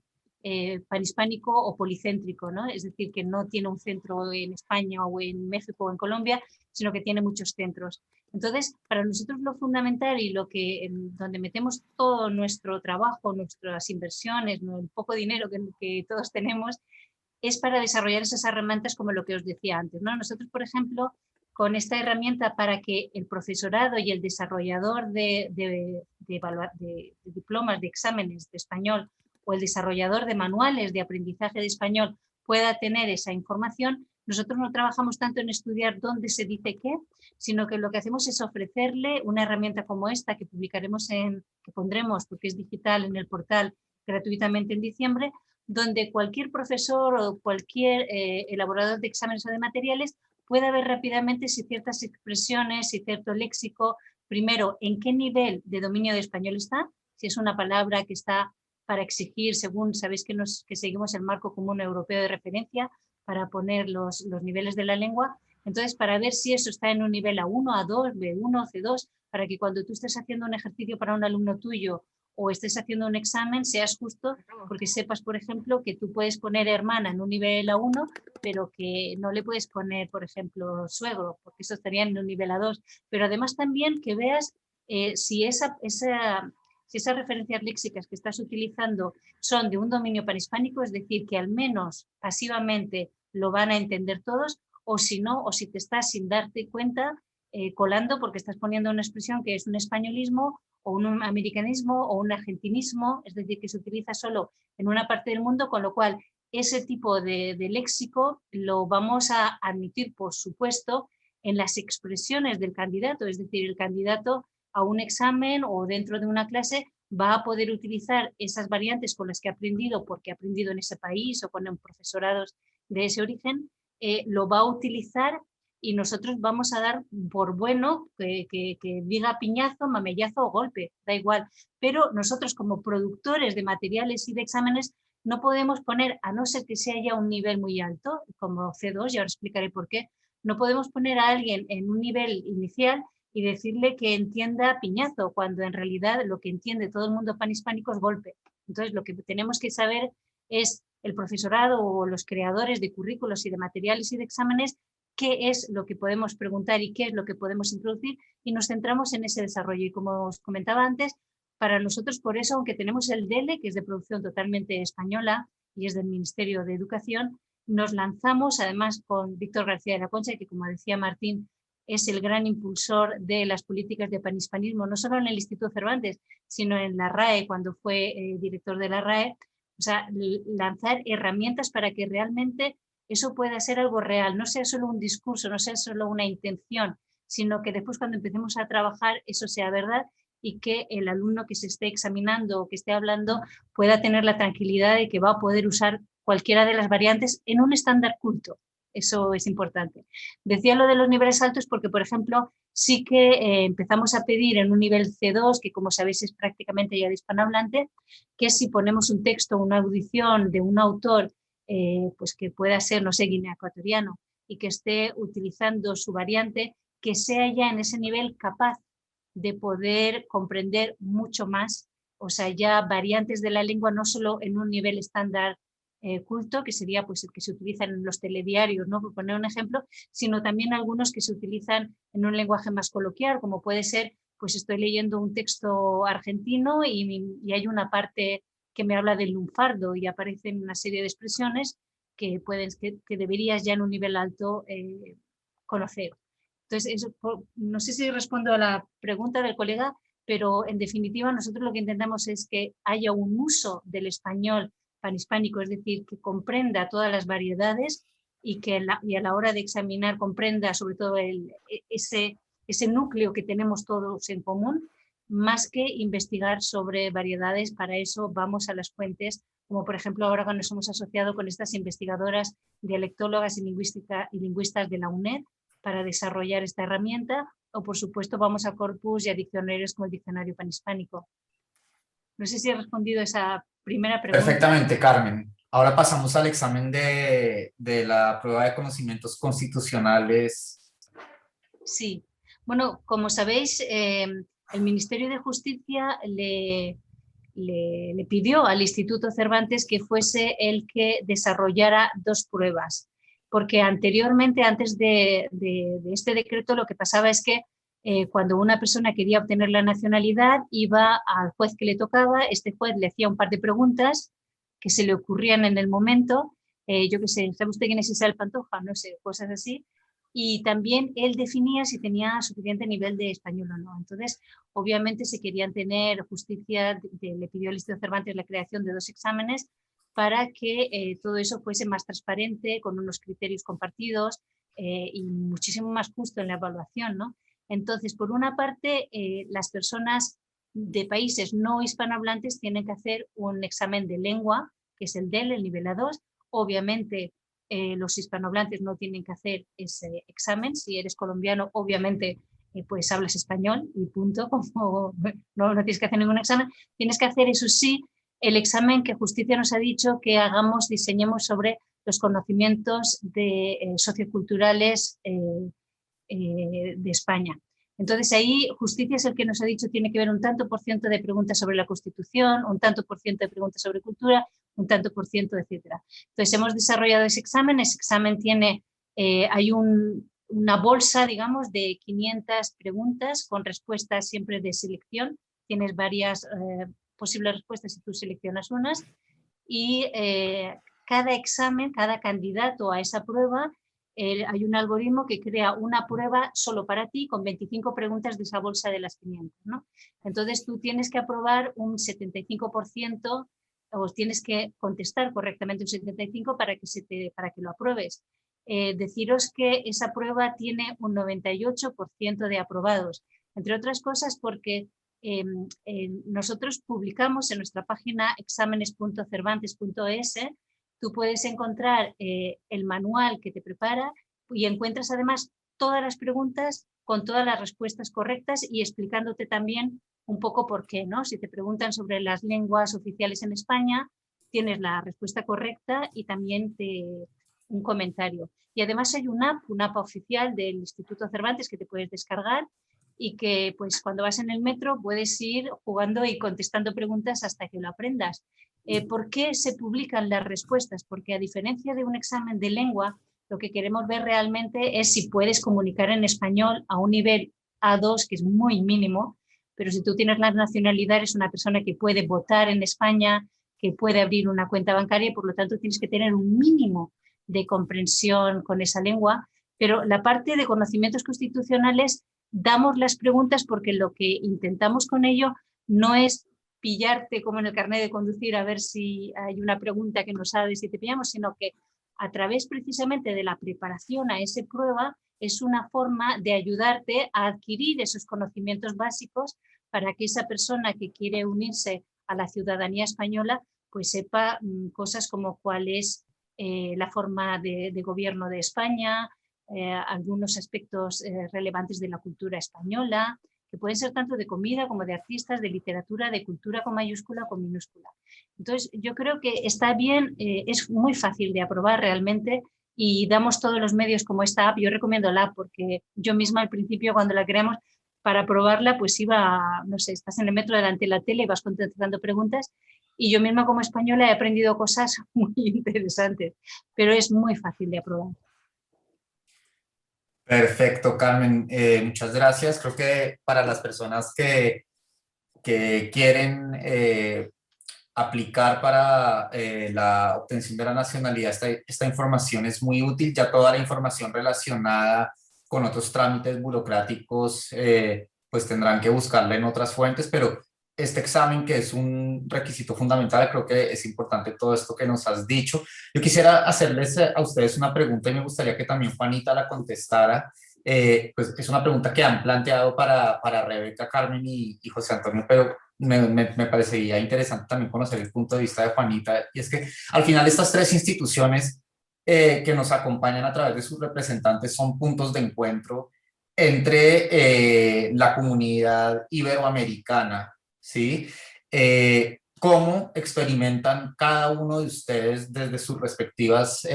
panhispánico o policéntrico, ¿no? Es decir, que no tiene un centro en España o en México o en Colombia, sino que tiene muchos centros. Entonces, para nosotros lo fundamental y donde metemos todo nuestro trabajo, nuestras inversiones, el poco dinero que todos tenemos, es para desarrollar esas herramientas como lo que os decía antes, ¿no? Nosotros, por ejemplo, con esta herramienta para que el profesorado y el desarrollador de diplomas, de exámenes de español, o el desarrollador de manuales de aprendizaje de español pueda tener esa información, nosotros no trabajamos tanto en estudiar dónde se dice qué, sino que lo que hacemos es ofrecerle una herramienta como esta que que pondremos, porque es digital, en el portal gratuitamente en diciembre, donde cualquier profesor o cualquier elaborador de exámenes o de materiales pueda ver rápidamente si ciertas expresiones, si cierto léxico, primero, en qué nivel de dominio de español está, si es una palabra que está para exigir, según sabéis que seguimos el marco común europeo de referencia para poner los niveles de la lengua. Entonces, para ver si eso está en un nivel A1, A2, B1, C2, para que cuando tú estés haciendo un ejercicio para un alumno tuyo o estés haciendo un examen, seas justo, porque sepas, por ejemplo, que tú puedes poner hermana en un nivel A1, pero que no le puedes poner, por ejemplo, suegro, porque eso estaría en un nivel A2. Pero además también que veas si esas referencias léxicas que estás utilizando son de un dominio panhispánico, es decir, que al menos pasivamente lo van a entender todos, o si no, o si te estás sin darte cuenta colando porque estás poniendo una expresión que es un españolismo o un americanismo o un argentinismo, es decir, que se utiliza solo en una parte del mundo, con lo cual ese tipo de léxico lo vamos a admitir, por supuesto, en las expresiones del candidato, es decir, el candidato a un examen o dentro de una clase va a poder utilizar esas variantes con las que ha aprendido, porque ha aprendido en ese país o con profesorados de ese origen, lo va a utilizar y nosotros vamos a dar por bueno que diga piñazo, mamellazo o golpe, da igual. Pero nosotros como productores de materiales y de exámenes no podemos poner, a no ser que sea ya un nivel muy alto, como C2, y ahora explicaré por qué, no podemos poner a alguien en un nivel inicial y decirle que entienda piñazo, cuando en realidad lo que entiende todo el mundo panhispánico es golpe. Entonces, lo que tenemos que saber es el profesorado o los creadores de currículos y de materiales y de exámenes, qué es lo que podemos preguntar y qué es lo que podemos introducir, y nos centramos en ese desarrollo. Y como os comentaba antes, para nosotros, por eso, aunque tenemos el DELE, que es de producción totalmente española y es del Ministerio de Educación, nos lanzamos, además con Víctor García de la Concha, que como decía Martín, es el gran impulsor de las políticas de panhispanismo, no solo en el Instituto Cervantes, sino en la RAE, cuando fue director de la RAE. O sea, lanzar herramientas para que realmente eso pueda ser algo real, no sea solo un discurso, no sea solo una intención, sino que después cuando empecemos a trabajar eso sea verdad y que el alumno que se esté examinando o que esté hablando pueda tener la tranquilidad de que va a poder usar cualquiera de las variantes en un estándar culto. Eso es importante. Decía lo de los niveles altos porque, por ejemplo, sí que empezamos a pedir en un nivel C2, que como sabéis es prácticamente ya de hispanohablante, que si ponemos un texto, una audición de un autor, pues que pueda ser, no sé, guinea ecuatoriano, y que esté utilizando su variante, que sea ya en ese nivel capaz de poder comprender mucho más, o sea, ya variantes de la lengua no solo en un nivel estándar culto, que sería pues el que se utiliza en los telediarios, ¿no? Por poner un ejemplo, sino también algunos que se utilizan en un lenguaje más coloquial, como puede ser, pues estoy leyendo un texto argentino y hay una parte que me habla del lunfardo y aparecen una serie de expresiones que deberías ya en un nivel alto conocer. Entonces, eso, no sé si respondo a la pregunta del colega, pero en definitiva nosotros lo que intentamos es que haya un uso del español panhispánico, es decir, que comprenda todas las variedades y que a la hora de examinar comprenda sobre todo ese núcleo que tenemos todos en común, más que investigar sobre variedades. Para eso vamos a las fuentes, como por ejemplo ahora nos hemos asociado con estas investigadoras dialectólogas y lingüistas de la UNED para desarrollar esta herramienta, o por supuesto vamos a corpus y a diccionarios como el Diccionario Panhispánico. No sé si he respondido a esa primera pregunta. Perfectamente, Carmen. Ahora pasamos al examen de la prueba de conocimientos constitucionales. Sí. Bueno, como sabéis, el Ministerio de Justicia le pidió al Instituto Cervantes que fuese el que desarrollara dos pruebas, porque anteriormente, antes de este decreto, lo que pasaba es que cuando una persona quería obtener la nacionalidad, iba al juez que le tocaba, este juez le hacía un par de preguntas que se le ocurrían en el momento, yo qué sé, ¿sabe usted quién es Isabel Pantoja? No sé, cosas así. Y también él definía si tenía suficiente nivel de español o no. Entonces, obviamente se querían tener justicia, le pidió el Instituto Cervantes la creación de dos exámenes para que todo eso fuese más transparente, con unos criterios compartidos y muchísimo más justo en la evaluación, ¿no? Entonces, por una parte, las personas de países no hispanohablantes tienen que hacer un examen de lengua, que es el DEL, el nivel A2. Obviamente, los hispanohablantes no tienen que hacer ese examen. Si eres colombiano, obviamente, pues hablas español y punto. Como no tienes que hacer ningún examen. Tienes que hacer, eso sí, el examen que Justicia nos ha dicho que diseñemos sobre los conocimientos socioculturales de España. Entonces ahí Justicia es el que nos ha dicho tiene que ver un tanto por ciento de preguntas sobre la Constitución, un tanto por ciento de preguntas sobre cultura, un tanto por ciento, etcétera. Entonces hemos desarrollado ese examen tiene, hay una bolsa, digamos, de 500 preguntas con respuestas siempre de selección. Tienes varias posibles respuestas y tú seleccionas unas. Y cada examen, cada candidato a esa prueba, hay un algoritmo que crea una prueba solo para ti con 25 preguntas de esa bolsa de las 500, ¿no? Entonces tú tienes que aprobar un 75% o tienes que contestar correctamente un 75 para que lo apruebes. Deciros que esa prueba tiene un 98% de aprobados, entre otras cosas porque nosotros publicamos en nuestra página exámenes.cervantes.es, tú puedes encontrar el manual que te prepara y encuentras además todas las preguntas con todas las respuestas correctas y explicándote también un poco por qué, ¿no? Si te preguntan sobre las lenguas oficiales en España, tienes la respuesta correcta y también un comentario. Y además hay una app oficial del Instituto Cervantes que te puedes descargar y que pues cuando vas en el metro puedes ir jugando y contestando preguntas hasta que lo aprendas. ¿Por qué se publican las respuestas? Porque a diferencia de un examen de lengua, lo que queremos ver realmente es si puedes comunicar en español a un nivel A2, que es muy mínimo, pero si tú tienes la nacionalidad, eres una persona que puede votar en España, que puede abrir una cuenta bancaria y por lo tanto tienes que tener un mínimo de comprensión con esa lengua. Pero la parte de conocimientos constitucionales, damos las preguntas porque lo que intentamos con ello no es pillarte como en el carnet de conducir a ver si hay una pregunta que no sabes y te pillamos, sino que a través precisamente de la preparación a esa prueba es una forma de ayudarte a adquirir esos conocimientos básicos para que esa persona que quiere unirse a la ciudadanía española pues sepa cosas como cuál es la forma de gobierno de España, algunos aspectos relevantes de la cultura española, que pueden ser tanto de comida como de artistas, de literatura, de cultura con mayúscula o con minúscula. Entonces, yo creo que está bien, es muy fácil de aprobar realmente y damos todos los medios como esta app. Yo recomiendo la app porque yo misma al principio cuando la creamos para aprobarla, pues iba, no sé, estás en el metro delante de la tele y vas contestando preguntas y yo misma como española he aprendido cosas muy interesantes, pero es muy fácil de aprobar. Perfecto, Carmen. Muchas gracias. Creo que para las personas que quieren aplicar para la obtención de la nacionalidad, esta información es muy útil. Ya toda la información relacionada con otros trámites burocráticos, pues tendrán que buscarla en otras fuentes, pero este examen, que es un requisito fundamental, creo que es importante todo esto que nos has dicho. Yo quisiera hacerles a ustedes una pregunta y me gustaría que también Juanita la contestara. Pues es una pregunta que han planteado para Rebeca, Carmen y José Antonio, pero me parecería interesante también conocer el punto de vista de Juanita, y es que al final estas tres instituciones que nos acompañan a través de sus representantes son puntos de encuentro entre la comunidad iberoamericana, ¿sí? ¿Cómo experimentan cada uno de ustedes desde sus respectivas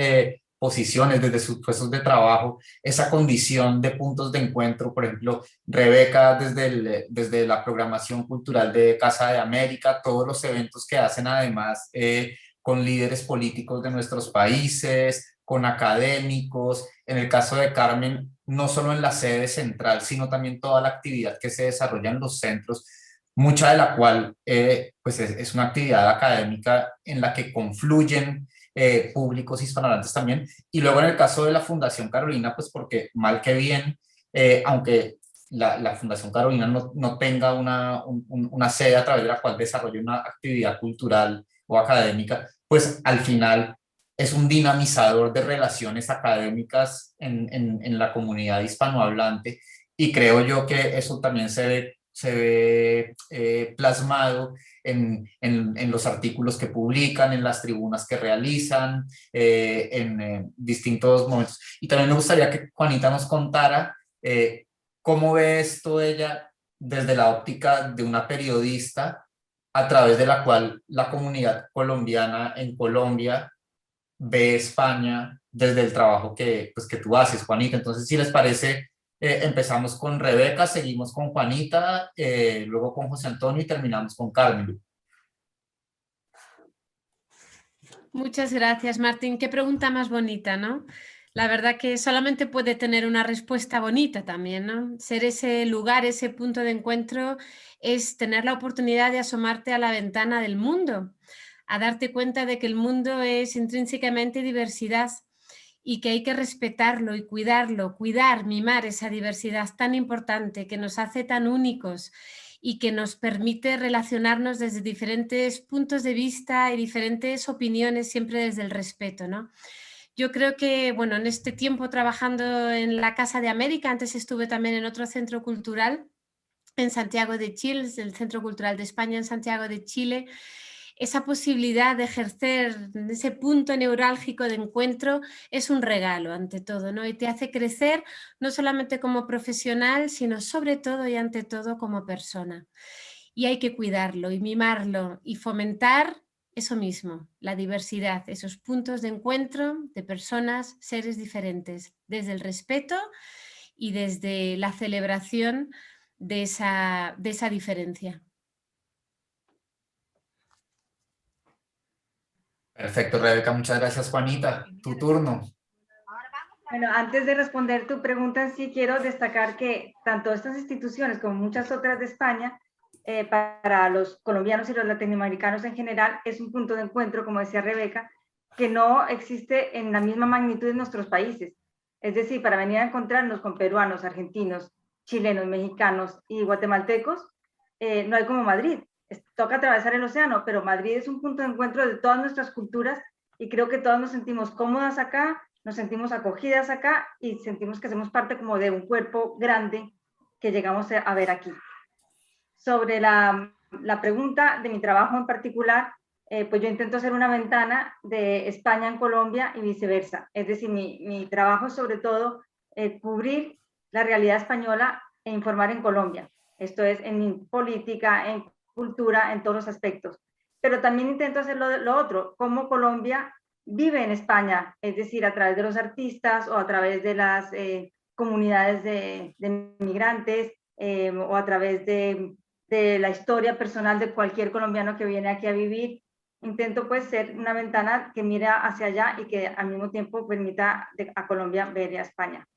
posiciones, desde sus puestos de trabajo, esa condición de puntos de encuentro? Por ejemplo, Rebeca, desde la programación cultural de Casa de América, todos los eventos que hacen además con líderes políticos de nuestros países, con académicos. En el caso de Carmen, no solo en la sede central, sino también toda la actividad que se desarrolla en los centros, mucha de la cual pues es una actividad académica en la que confluyen públicos hispanohablantes también. Y luego en el caso de la Fundación Carolina, pues porque mal que bien, aunque la Fundación Carolina no tenga una sede a través de la cual desarrolle una actividad cultural o académica, pues al final es un dinamizador de relaciones académicas en la comunidad hispanohablante, y creo yo que eso también se ve plasmado en los artículos que publican, en las tribunas que realizan, en distintos momentos. Y también me gustaría que Juanita nos contara cómo ve esto ella desde la óptica de una periodista, a través de la cual la comunidad colombiana en Colombia ve España desde el trabajo que tú haces, Juanita. Entonces, si les parece, empezamos con Rebeca, seguimos con Juanita, luego con José Antonio y terminamos con Carmen. Muchas gracias, Martín. Qué pregunta más bonita, ¿no? La verdad que solamente puede tener una respuesta bonita también, ¿no? Ser ese lugar, ese punto de encuentro, es tener la oportunidad de asomarte a la ventana del mundo, a darte cuenta de que el mundo es intrínsecamente diversidad y que hay que respetarlo y cuidarlo, mimar esa diversidad tan importante que nos hace tan únicos y que nos permite relacionarnos desde diferentes puntos de vista y diferentes opiniones, siempre desde el respeto, ¿no? Yo creo que, bueno, en este tiempo trabajando en la Casa de América, antes estuve también en otro centro cultural, en Santiago de Chile, el Centro Cultural de España en Santiago de Chile, esa posibilidad de ejercer ese punto neurálgico de encuentro es un regalo ante todo, ¿no? Y te hace crecer no solamente como profesional, sino sobre todo y ante todo como persona. Y hay que cuidarlo y mimarlo y fomentar eso mismo, la diversidad, esos puntos de encuentro de personas, seres diferentes, desde el respeto y desde la celebración de esa diferencia. Perfecto, Rebeca, muchas gracias, Juanita. Tu turno. Bueno, antes de responder tu pregunta en sí, quiero destacar que tanto estas instituciones como muchas otras de España, para los colombianos y los latinoamericanos en general, es un punto de encuentro, como decía Rebeca, que no existe en la misma magnitud en nuestros países. Es decir, para venir a encontrarnos con peruanos, argentinos, chilenos, mexicanos y guatemaltecos, no hay como Madrid. Toca atravesar el océano, pero Madrid es un punto de encuentro de todas nuestras culturas y creo que todas nos sentimos cómodas acá, nos sentimos acogidas acá y sentimos que hacemos parte como de un cuerpo grande que llegamos a ver aquí. Sobre la pregunta de mi trabajo en particular, pues yo intento hacer una ventana de España en Colombia y viceversa. Es decir, mi trabajo es sobre todo cubrir la realidad española e informar en Colombia. Esto es en política, en cultura, en todos los aspectos. Pero también intento hacer lo otro, cómo Colombia vive en España, es decir, a través de los artistas o a través de las comunidades de migrantes o a través de la historia personal de cualquier colombiano que viene aquí a vivir. Intento pues ser una ventana que mira hacia allá y que al mismo tiempo permita a Colombia ver a España.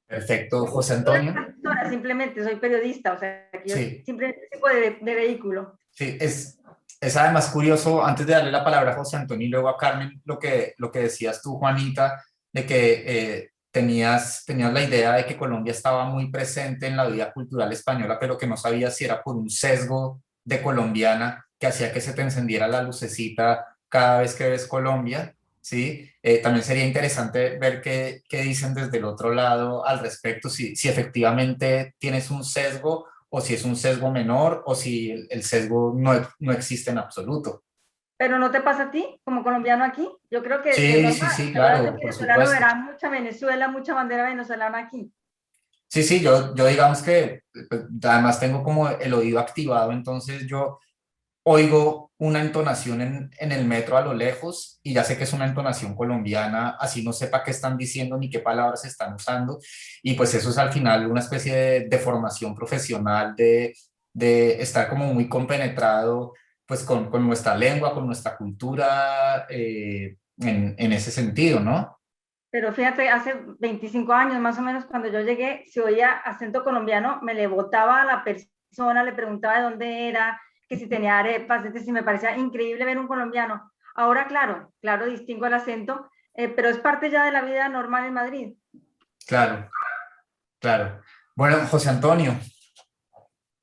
Perfecto, José Antonio. Simplemente soy periodista, o sea, que yo Sí. simplemente tipo de vehículo. Sí, es además curioso, antes de darle la palabra a José Antonio y luego a Carmen, lo que decías tú, Juanita, de que tenías la idea de que Colombia estaba muy presente en la vida cultural española, pero que no sabías si era por un sesgo de colombiana que hacía que se te encendiera la lucecita cada vez que ves Colombia, ¿sí? También sería interesante ver qué dicen desde el otro lado al respecto, si efectivamente tienes un sesgo o si es un sesgo menor, o si el sesgo no existe en absoluto. ¿Pero no te pasa a ti, como colombiano aquí? Yo creo que Sí, es normal. sí, sí, Cada claro, por venezolano supuesto. verá mucha Venezuela, mucha bandera venezolana aquí. Sí, sí, yo digamos que pues, además tengo como el oído activado, entonces yo oigo una entonación en el metro a lo lejos y ya sé que es una entonación colombiana, así no sepa qué están diciendo ni qué palabras están usando, y pues eso es al final una especie de formación profesional, de estar como muy compenetrado pues con nuestra lengua, con nuestra cultura, en ese sentido, ¿no? Pero fíjate, hace 25 años más o menos, cuando yo llegué, si oía acento colombiano, me le botaba a la persona, le preguntaba de dónde era, que si tenía arepas, es decir, me parecía increíble ver un colombiano. Ahora, claro, distingo el acento, pero es parte ya de la vida normal en Madrid. Claro, claro. Bueno, José Antonio.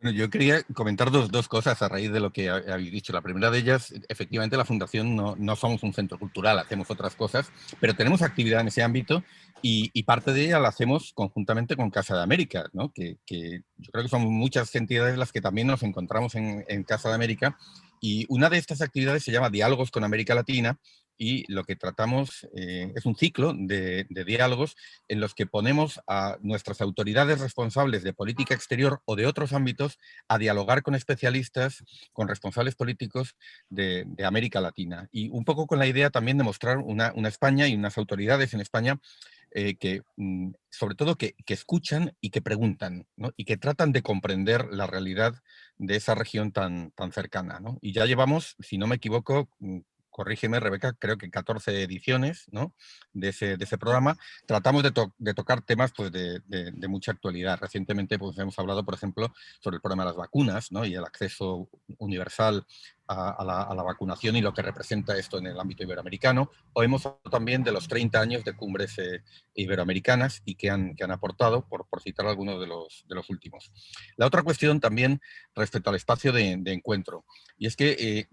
Bueno, yo quería comentar dos cosas a raíz de lo que habéis dicho. La primera de ellas, efectivamente, la Fundación no somos un centro cultural, hacemos otras cosas, pero tenemos actividad en ese ámbito y parte de ella la hacemos conjuntamente con Casa de América, ¿no? que yo creo que son muchas entidades las que también nos encontramos en Casa de América, y una de estas actividades se llama Diálogos con América Latina, y lo que tratamos es un ciclo de diálogos en los que ponemos a nuestras autoridades responsables de política exterior o de otros ámbitos a dialogar con especialistas, con responsables políticos de América Latina. Y un poco con la idea también de mostrar una España y unas autoridades en España que, sobre todo, que escuchan y que preguntan, ¿no? Y que tratan de comprender la realidad de esa región tan cercana, ¿no? Y ya llevamos, si no me equivoco, corrígeme Rebeca, creo que 14 ediciones, ¿no?, de ese programa. Tratamos de tocar temas pues, de mucha actualidad. Recientemente pues, hemos hablado, por ejemplo, sobre el problema de las vacunas, ¿no?, y el acceso universal a la vacunación y lo que representa esto en el ámbito iberoamericano. O hemos hablado también de los 30 años de cumbres iberoamericanas y que han aportado, por citar algunos de los últimos. La otra cuestión también respecto al espacio de encuentro, y es que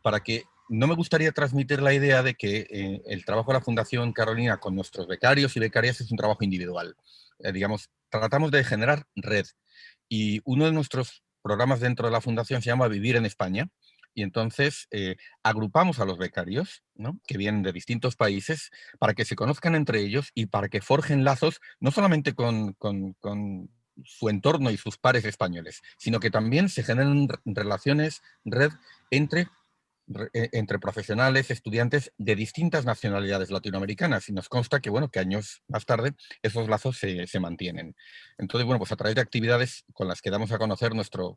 para que no me gustaría transmitir la idea de que el trabajo de la Fundación Carolina con nuestros becarios y becarias es un trabajo individual. Digamos, tratamos de generar red, y uno de nuestros programas dentro de la Fundación se llama Vivir en España, y entonces agrupamos a los becarios, ¿no?, que vienen de distintos países, para que se conozcan entre ellos y para que forjen lazos no solamente con su entorno y sus pares españoles, sino que también se generen relaciones, red entre profesionales, estudiantes de distintas nacionalidades latinoamericanas, y nos consta que, bueno, que años más tarde esos lazos se mantienen. Entonces, bueno, pues a través de actividades con las que damos a conocer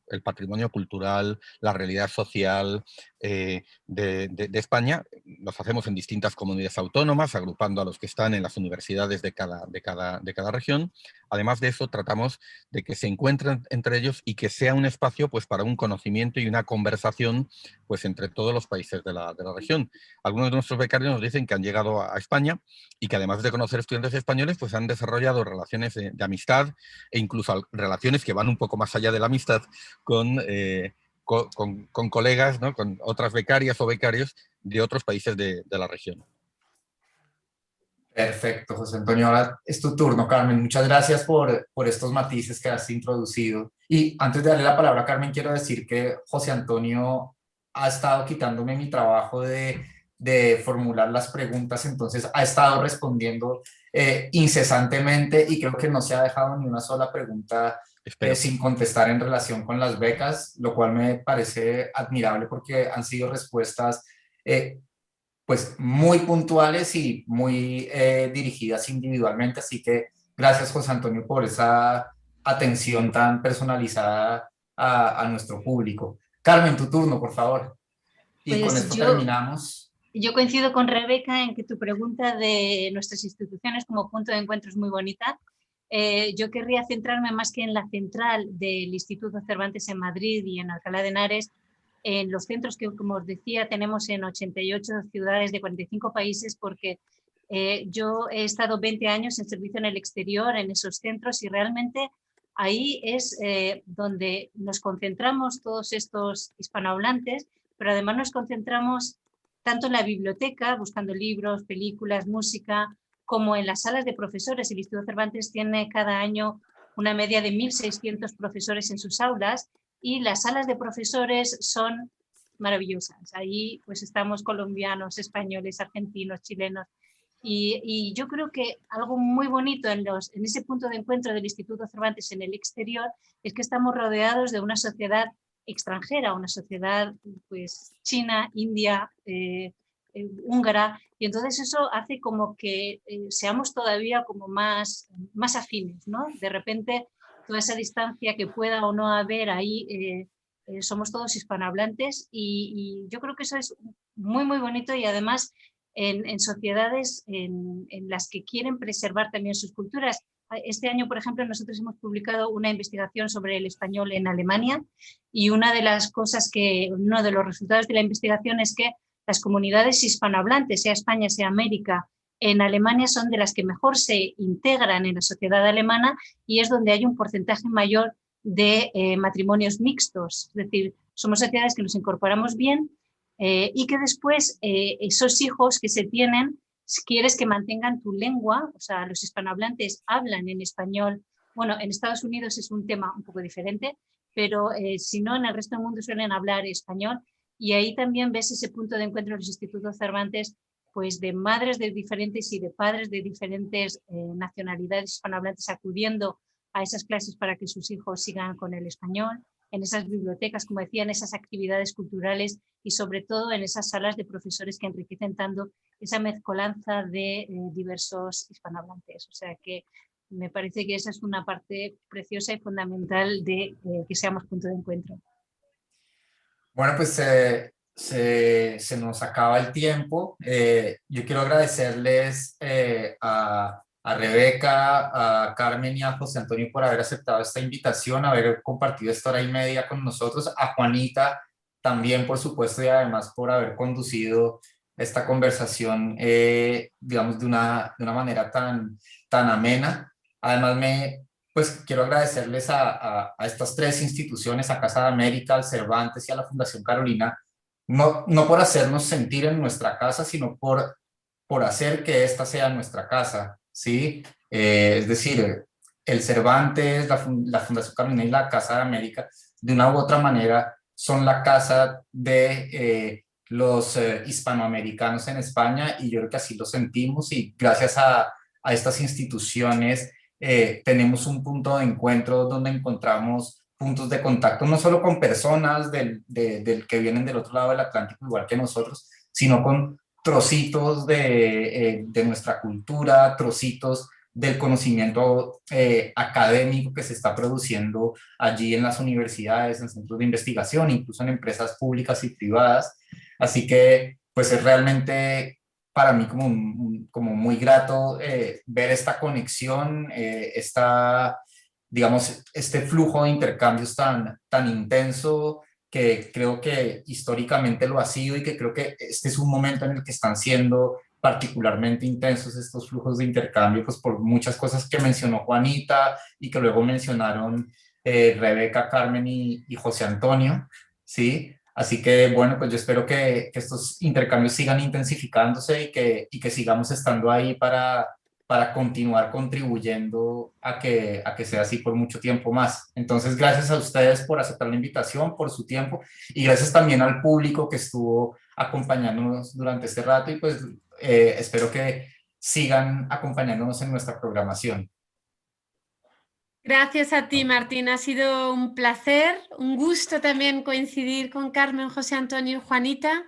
el patrimonio cultural, la realidad social de España, los hacemos en distintas comunidades autónomas, agrupando a los que están en las universidades de cada región. Además de eso, tratamos de que se encuentren entre ellos y que sea un espacio pues, para un conocimiento y una conversación pues, entre todos los países de la región. Algunos de nuestros becarios nos dicen que han llegado a España y que además de conocer estudiantes españoles, pues han desarrollado relaciones de amistad e incluso relaciones que van un poco más allá de la amistad con colegas, ¿no?, con otras becarias o becarios de otros países de la región. Perfecto, José Antonio. Ahora es tu turno, Carmen. Muchas gracias por estos matices que has introducido. Y antes de darle la palabra a Carmen, quiero decir que José Antonio ha estado quitándome mi trabajo de formular las preguntas, entonces ha estado respondiendo incesantemente, y creo que no se ha dejado ni una sola pregunta sin contestar en relación con las becas, lo cual me parece admirable porque han sido respuestas pues muy puntuales y muy dirigidas individualmente, así que gracias, José Antonio, por esa atención tan personalizada a nuestro público. Carmen, tu turno, por favor. Y Pues con esto terminamos. Yo coincido con Rebeca en que tu pregunta de nuestras instituciones como punto de encuentro es muy bonita. Yo querría centrarme más que en la central del Instituto Cervantes en Madrid y en Alcalá de Henares, en los centros que, como os decía, tenemos en 88 ciudades de 45 países, porque yo he estado 20 años en servicio en el exterior, en esos centros, y realmente ahí es donde nos concentramos todos estos hispanohablantes, pero además nos concentramos tanto en la biblioteca, buscando libros, películas, música, como en las salas de profesores. El Instituto Cervantes tiene cada año una media de 1.600 profesores en sus aulas, y las salas de profesores son maravillosas. Ahí pues estamos colombianos, españoles, argentinos, chilenos, y yo creo que algo muy bonito en ese punto de encuentro del Instituto Cervantes en el exterior es que estamos rodeados de una sociedad extranjera, una sociedad pues china, india, húngara, y entonces eso hace como que seamos todavía como más afines, ¿no? De repente toda esa distancia que pueda o no haber ahí, somos todos hispanohablantes, y yo creo que eso es muy muy bonito, y además en sociedades en las que quieren preservar también sus culturas. Este año, por ejemplo, nosotros hemos publicado una investigación sobre el español en Alemania, y uno de los resultados de la investigación es que las comunidades hispanohablantes, sea España, sea América, en Alemania son de las que mejor se integran en la sociedad alemana, y es donde hay un porcentaje mayor de matrimonios mixtos. Es decir, somos sociedades que nos incorporamos bien, y que después esos hijos que se tienen, si quieres que mantengan tu lengua, o sea, los hispanohablantes hablan en español. Bueno, en Estados Unidos es un tema un poco diferente, pero si no, en el resto del mundo suelen hablar español, y ahí también ves ese punto de encuentro en los institutos Cervantes, pues de madres de diferentes y de padres de diferentes nacionalidades hispanohablantes acudiendo a esas clases para que sus hijos sigan con el español, en esas bibliotecas, como decía, en esas actividades culturales, y sobre todo en esas salas de profesores que enriquecen tanto esa mezcolanza de diversos hispanohablantes. O sea que me parece que esa es una parte preciosa y fundamental de que seamos punto de encuentro. Bueno, pues se nos acaba el tiempo. Yo quiero agradecerles a Rebeca, a Carmen y a José Antonio por haber aceptado esta invitación, haber compartido esta hora y media con nosotros, a Juanita también, por supuesto, y además por haber conducido esta conversación, digamos, de una manera tan amena. Además, pues quiero agradecerles a estas tres instituciones, a Casa de América, al Cervantes y a la Fundación Carolina, no por hacernos sentir en nuestra casa, sino por hacer que esta sea nuestra casa, ¿sí? Es decir, el Cervantes, la Fundación Carolina y la Casa de América, de una u otra manera, son la casa de los hispanoamericanos en España, y yo creo que así lo sentimos, y gracias a estas instituciones tenemos un punto de encuentro donde encontramos puntos de contacto, no solo con personas del que vienen del otro lado del Atlántico, igual que nosotros, sino con trocitos de nuestra cultura, trocitos del conocimiento académico que se está produciendo allí en las universidades, en centros de investigación, incluso en empresas públicas y privadas. Así que pues es realmente para mí como muy grato ver esta conexión, digamos, este flujo de intercambios tan intenso, que creo que históricamente lo ha sido, y que creo que este es un momento en el que están siendo particularmente intensos estos flujos de intercambio, pues por muchas cosas que mencionó Juanita y que luego mencionaron Rebeca, Carmen y José Antonio, ¿sí? Así que, bueno, pues yo espero que estos intercambios sigan intensificándose y que sigamos estando ahí para continuar contribuyendo a que sea así por mucho tiempo más. Entonces, gracias a ustedes por aceptar la invitación, por su tiempo, y gracias también al público que estuvo acompañándonos durante este rato, y pues espero que sigan acompañándonos en nuestra programación. Gracias a ti, Martín. Ha sido un placer, un gusto también coincidir con Carmen, José Antonio y Juanita.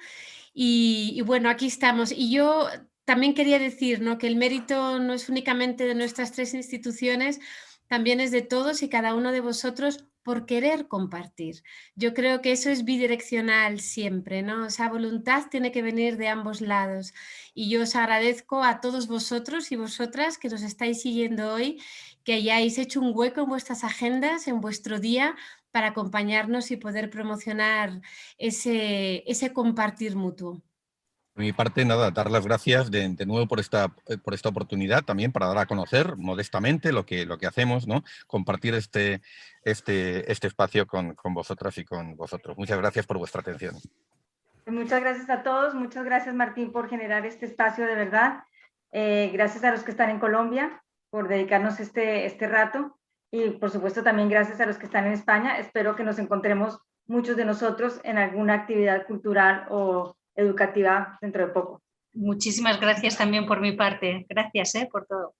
Y bueno, aquí estamos. Y yo también quería decir, ¿no?, que el mérito no es únicamente de nuestras tres instituciones, también es de todos y cada uno de vosotros por querer compartir. Yo creo que eso es bidireccional siempre, ¿no? Esa voluntad tiene que venir de ambos lados. Y yo os agradezco a todos vosotros y vosotras que nos estáis siguiendo hoy, que hayáis hecho un hueco en vuestras agendas, en vuestro día, para acompañarnos y poder promocionar ese compartir mutuo. Por mi parte, nada, dar las gracias de nuevo por esta oportunidad, también para dar a conocer modestamente lo que hacemos, ¿no? Compartir este espacio con vosotras y con vosotros. Muchas gracias por vuestra atención. Muchas gracias a todos, muchas gracias, Martín, por generar este espacio, de verdad. Gracias a los que están en Colombia por dedicarnos este rato, y por supuesto también gracias a los que están en España. Espero que nos encontremos muchos de nosotros en alguna actividad cultural o educativa dentro de poco. Muchísimas gracias también por mi parte. Gracias por todo.